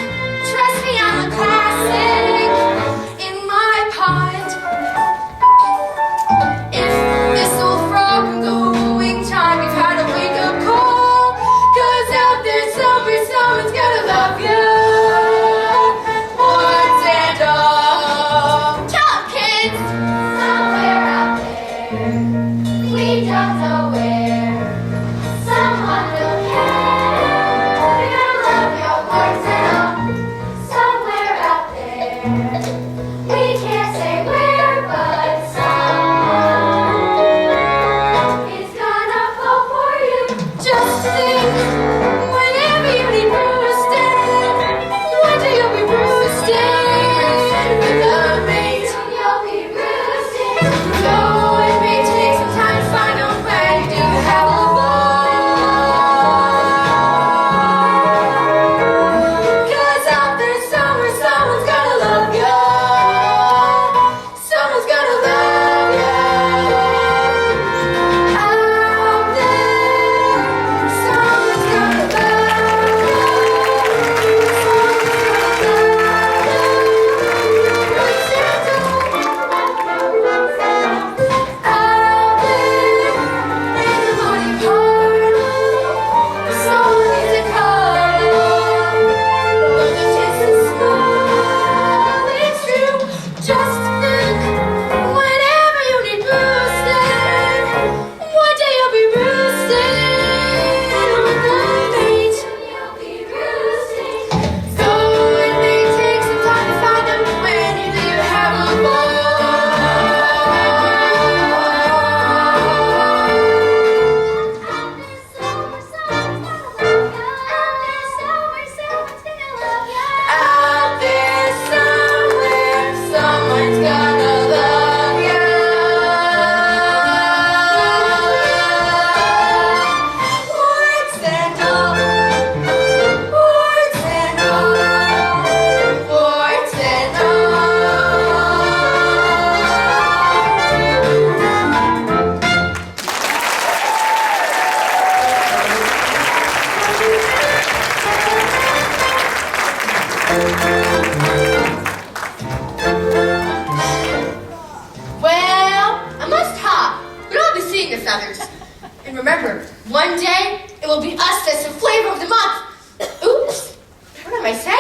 trust me, I'm a classic in my pond. If this old frog can go wing time, you've had a wake up call, 'cause out there somewhere someone's gonna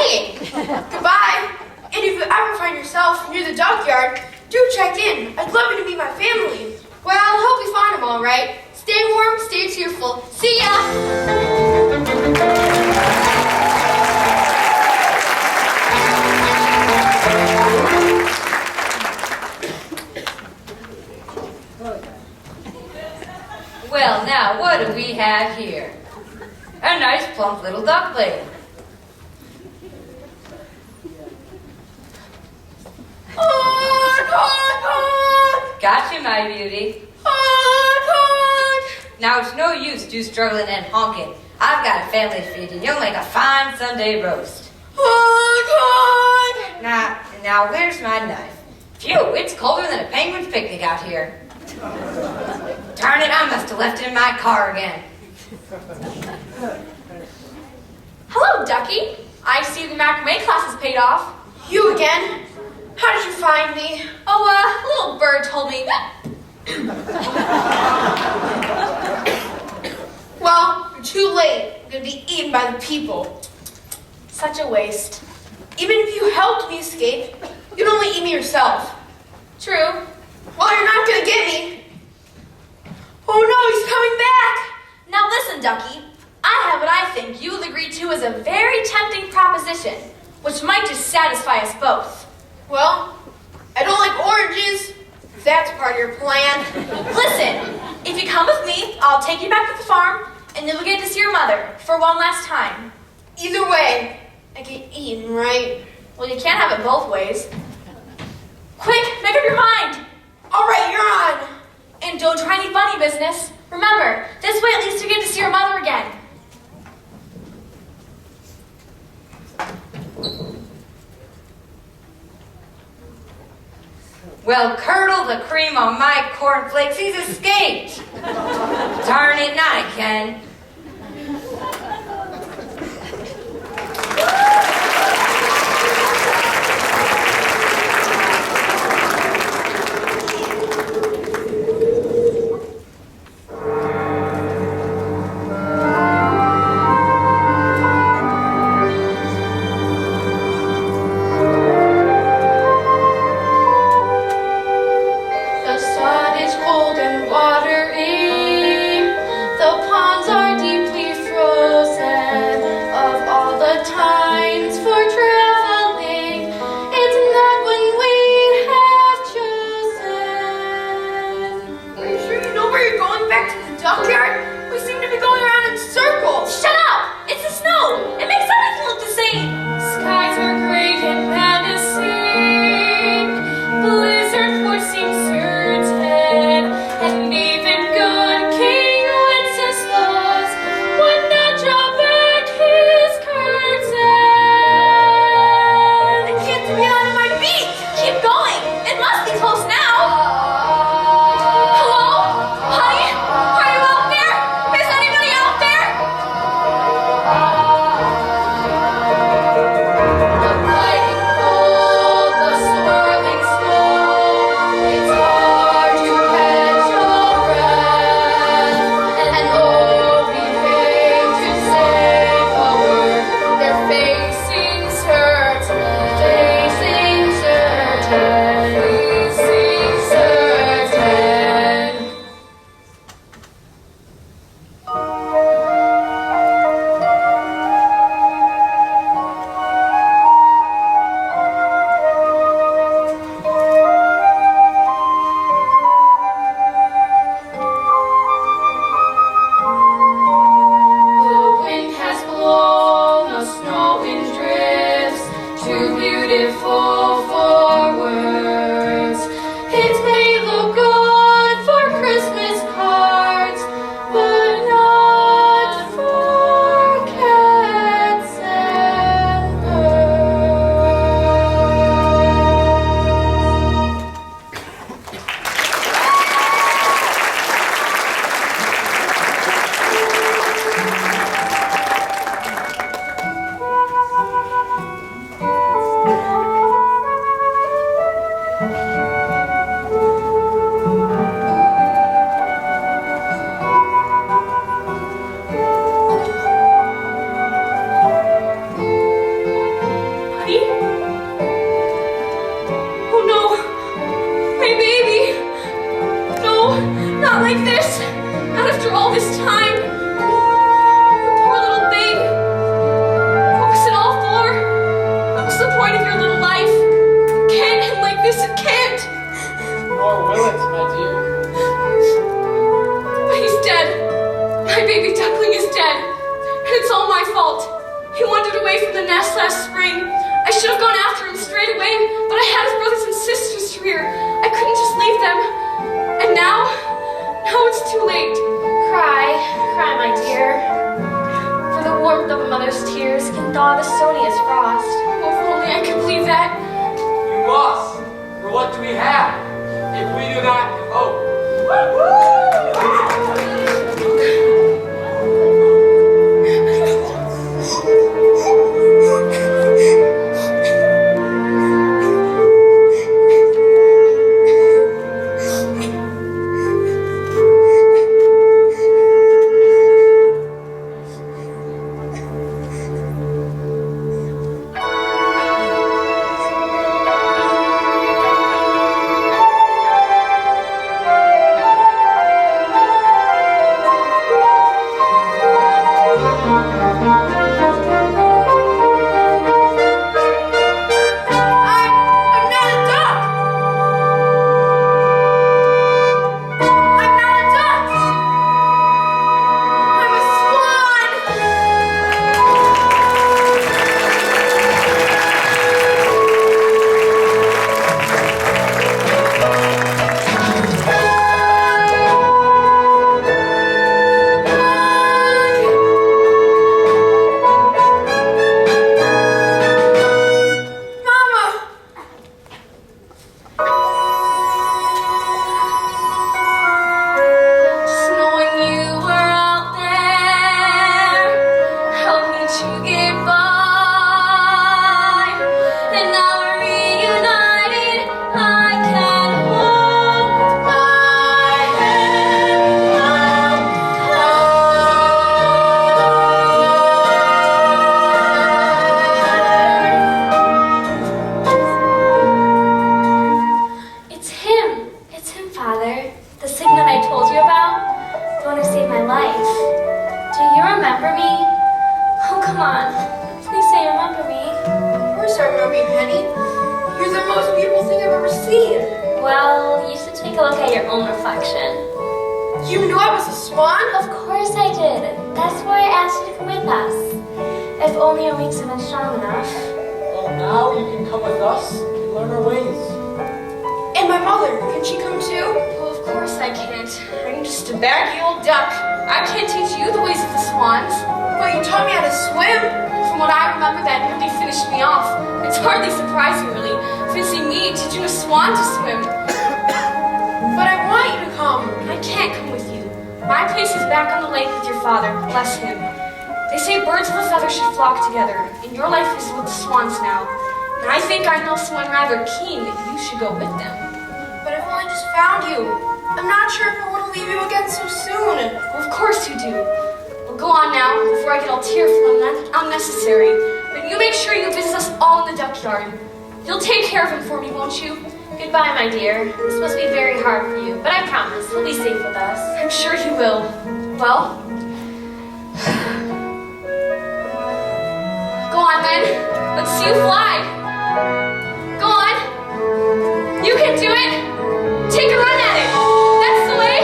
saying. Goodbye. And if you ever find yourself near the dockyard, do check in. I'd love you to meet my family. Well, hope you find them all right. Stay warm, stay cheerful. See ya! Well, now, what do we have here? A nice plump little duckling. Honk, honk, honk. Gotcha, my beauty. Honk, honk. Now, it's no use you struggling and honking. I've got a family to feed, and you'll make a fine Sunday roast. Honk, honk. Now, where's my knife? Phew, it's colder than a penguin's picnic out here. Darn it, I must have left it in my car again. Hello, Ducky. I see the macrame class is paid off. You again? How did you find me? Oh, a little bird told me. Well, you're too late. I'm gonna be eaten by the people. Such a waste. Even if you helped me escape, you'd only eat me yourself. True. Well, you're not gonna get me. Oh no, he's coming back! Now listen, Ducky. I have what I think you will agree to as a very tempting proposition, which might just satisfy us both. Well, I don't like oranges. If that's part of your plan. Listen, if you come with me, I'll take you back to the farm, and you'll get to see your mother for one last time. Either way, I get eaten, right? Well, you can't have it both ways. Quick, make up your mind. All right, you're on. And don't try any funny business. Remember, this way at least you get to see your mother again. Well, curdle the cream on my cornflakes. He's escaped. Darn it, not again. The sun is cold and watery. The ponds are deeply frozen. Of all the times for traveling, it's not one we have chosen. Are you sure you know where you're going? Back to the dockyard? We seem to be going around in circles. Shut up! It's the snow! It makes everything look the same! Skies are gray and menacing. Blizzard force seems certain. And even good King Wenceslas would not draw back his curtain. nest last spring. I should have gone after him straight away, but I had his brothers and sisters to rear. I couldn't just leave them. And now it's too late. Cry, my dear. For the warmth of a mother's tears can thaw the stoniest frost. Oh, if only I could believe that. You must. For what do we have if we do not hope? Go with them. But I've only just found you. I'm not sure if I want to leave you again so soon. Well, of course you do. Well, go on now before I get all tearful and unnecessary. But you make sure you visit us all in the duck yard. You'll take care of him for me, won't you? Goodbye, my dear. This must be very hard for you, but I promise you'll be safe with us. I'm sure he will. Well, go on then. Let's see you fly. Go on. You can do it! Take a run at it! That's the way!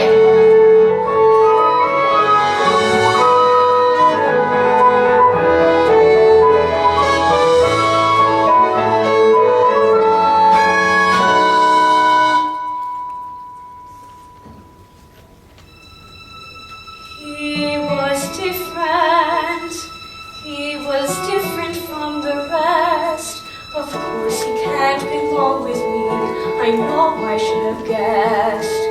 He was different. He was different from the rest. Of course he can't belong with me. I know I should have guessed.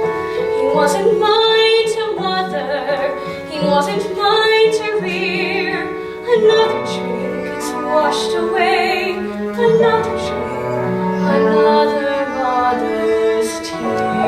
He wasn't mine to mother. He wasn't mine to rear. Another drink gets washed away. Another drink, another mother's tear.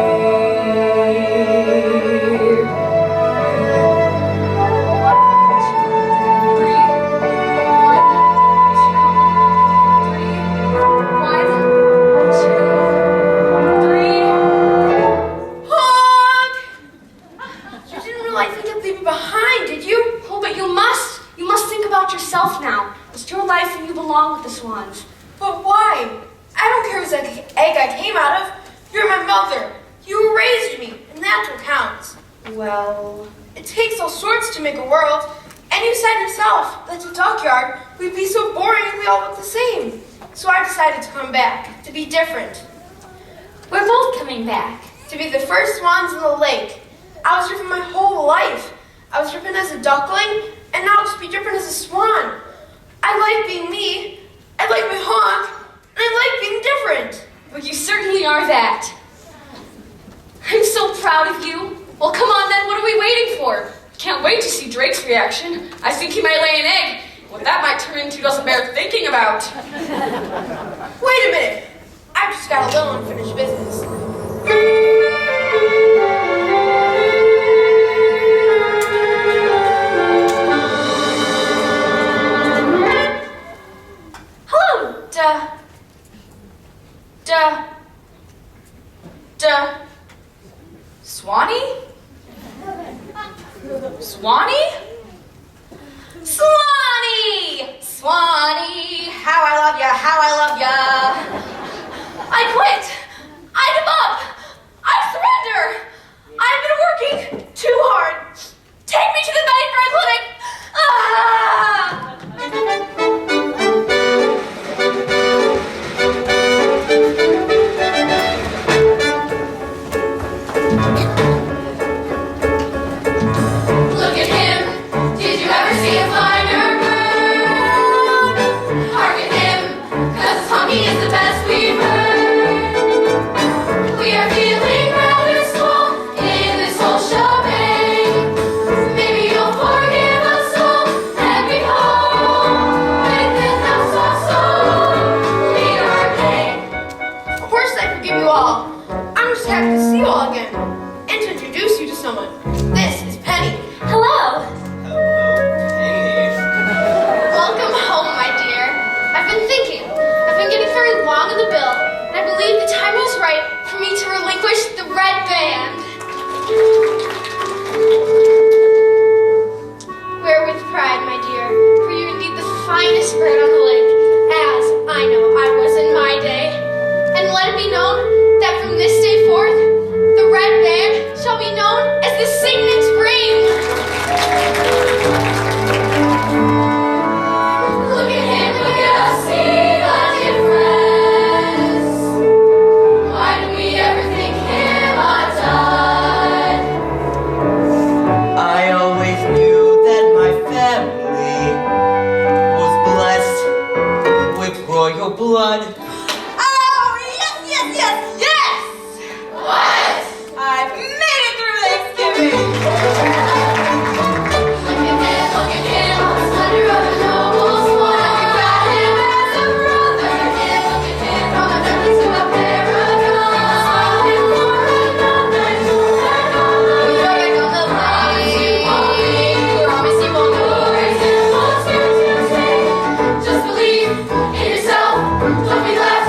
Swans. But why? I don't care whose egg I came out of. You're my mother. You raised me, and that's what counts. Well, it takes all sorts to make a world. And you said yourself that the dockyard would be so boring and we all look the same. So I decided to come back, to be different. We're both coming back. To be the first swans in the lake. I was dripping my whole life. I was dripping as a duckling, and now I'll just be dripping as a swan. I like being me. I like my honk, and I like being different. Well, you certainly are that. I'm so proud of you. Well, come on then, what are we waiting for? Can't wait to see Drake's reaction. I think he might lay an egg. What that might turn into doesn't bear thinking about. Wait a minute. I've just got a little unfinished business. Hello, Swanee? Swanee? Swanee! Swanee, how I love ya, how I love ya. I quit. I give up. I surrender. I've been working too hard. Take me to the Medicare clinic. Look at him. Did you ever see a finer bird? Hark at him, 'cause honky is the best we've heard. We are feeling rather small in this whole shebang. Maybe you'll forgive us all and be home with this house of soul. Lead our gang. Of course I forgive you all. I'm just happy to see you all again. And to introduce you to someone. This is Penny. Hello. Welcome home, my dear. I've been thinking. I've been getting very long in the bill, and I believe the time is right for me to relinquish the red band. Wear with pride, my dear, for you're indeed the finest bird on the lake, as I know I was in my day. And let it be known that from this day forth, the red band shall be known as the Signet Ring. Look at him, look at us, see the difference. Why do we ever think him a dud? I always knew that my family was blessed with royal blood. Oh, yes, yes, yes, yes! What? I've made it through Thanksgiving! Look at him, slender of a noble swan. We got him as a brother. Look at him, from a nothing to a paragon. Swap him for another, back on the lake. Promise you won't leave. Simple, spiritual say. Just believe in yourself, don't be left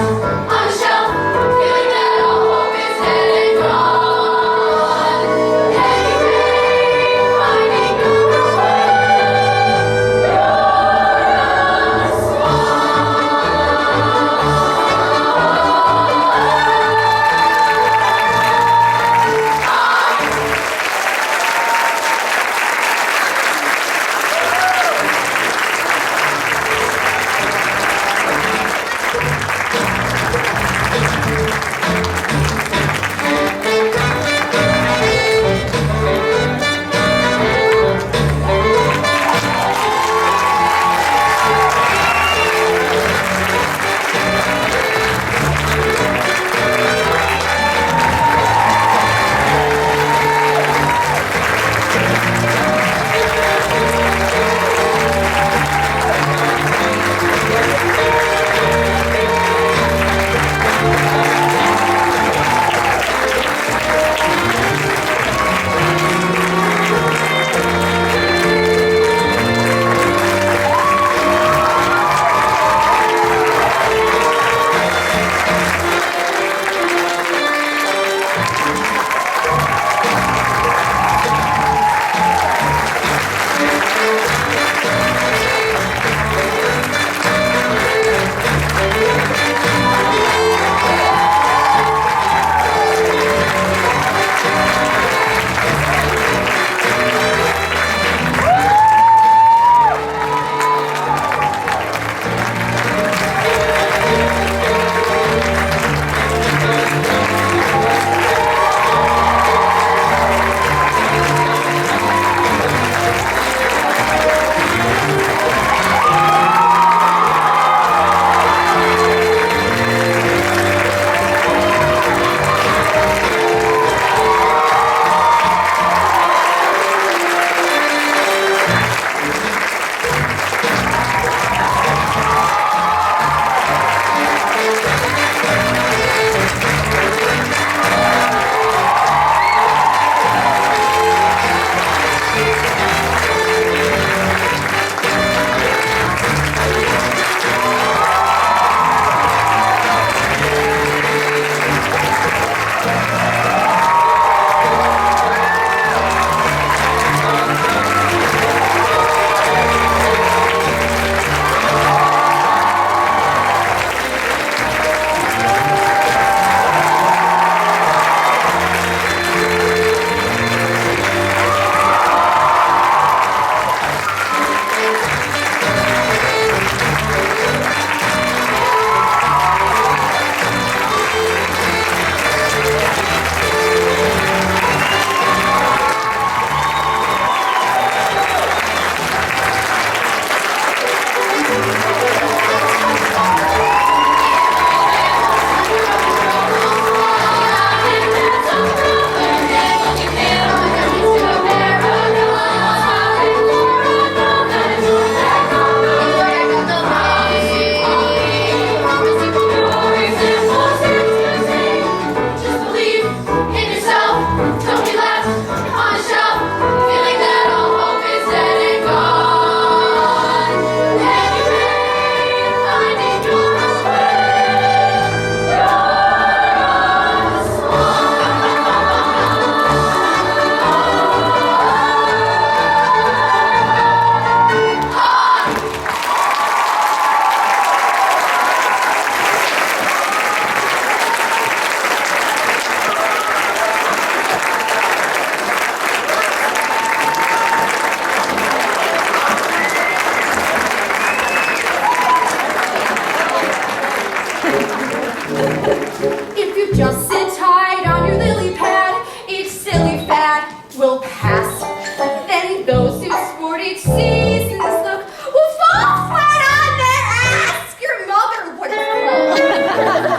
If you just sit tight on your lily pad, each silly fad will pass. But then those who sport each season's look will fall flat on their ass. Your mother would have called.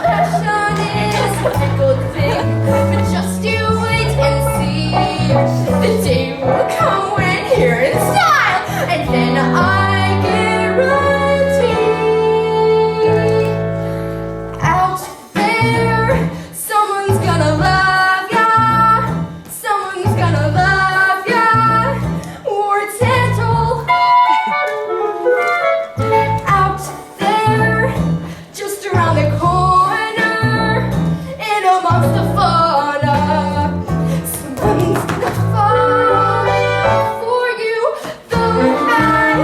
Fashion is a good thing, but just you wait and see. The day will come when you're in style, and then I guarantee out there someone's gonna love ya. Someone's gonna love ya. Warts and all out there, just around the corner, in amongst the fauna. Someone's gonna fall for you, though that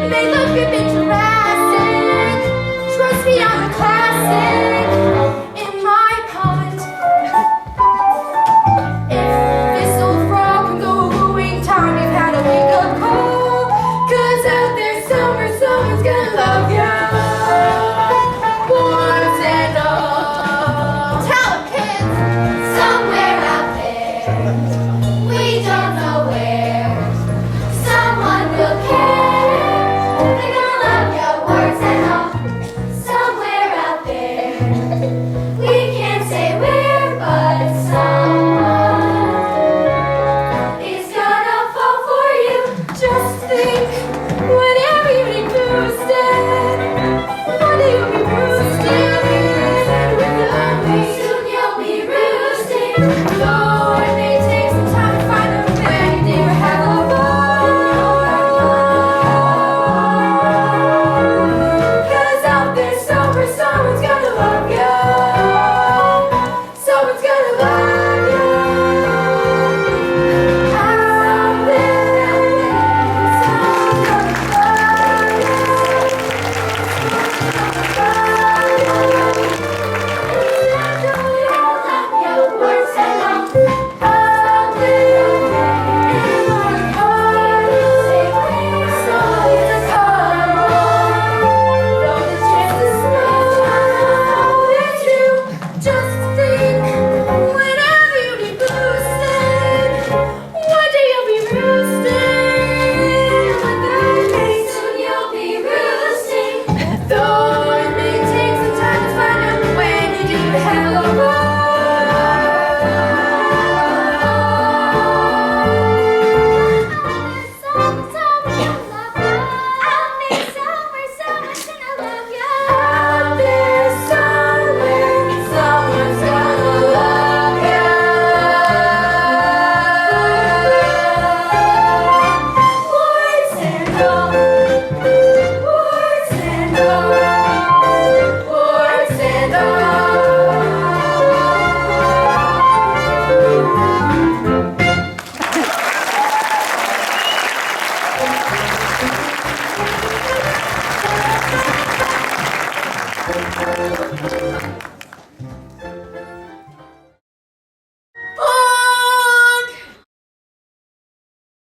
may look a bit drastic. Trust me, I'm a classic in my pond. If this old frog can go wooing, time you've had a wake-up call. 'Cause out there somewhere, someone's gonna love ya. Boys and all. Tell 'em, kids. Somewhere out there, we don't know where, someone will care. They're gonna love your words and all. Somewhere out there, we can't say where, but someone is gonna fall for you. Just think, whenever you be boosted, one day you'll be boosted without me. Soon you'll be roosting. Though it may take some time to find a way to have a ball. 'Cause out there somewhere, someone's gonna love ya. Someone's gonna love ya. Out there, someone's gonna love ya. Your words and all. Out there, in my heart, someone's gonna come on. Though the chances small, it's you. Just think, whenever you be boosted, one day you'll be roosting without me. Soon you'll be roosting. Though it may take some time to find out when you do have a ball. Out there, somewhere, someone's gonna love you. Words and all, words and all, words and all.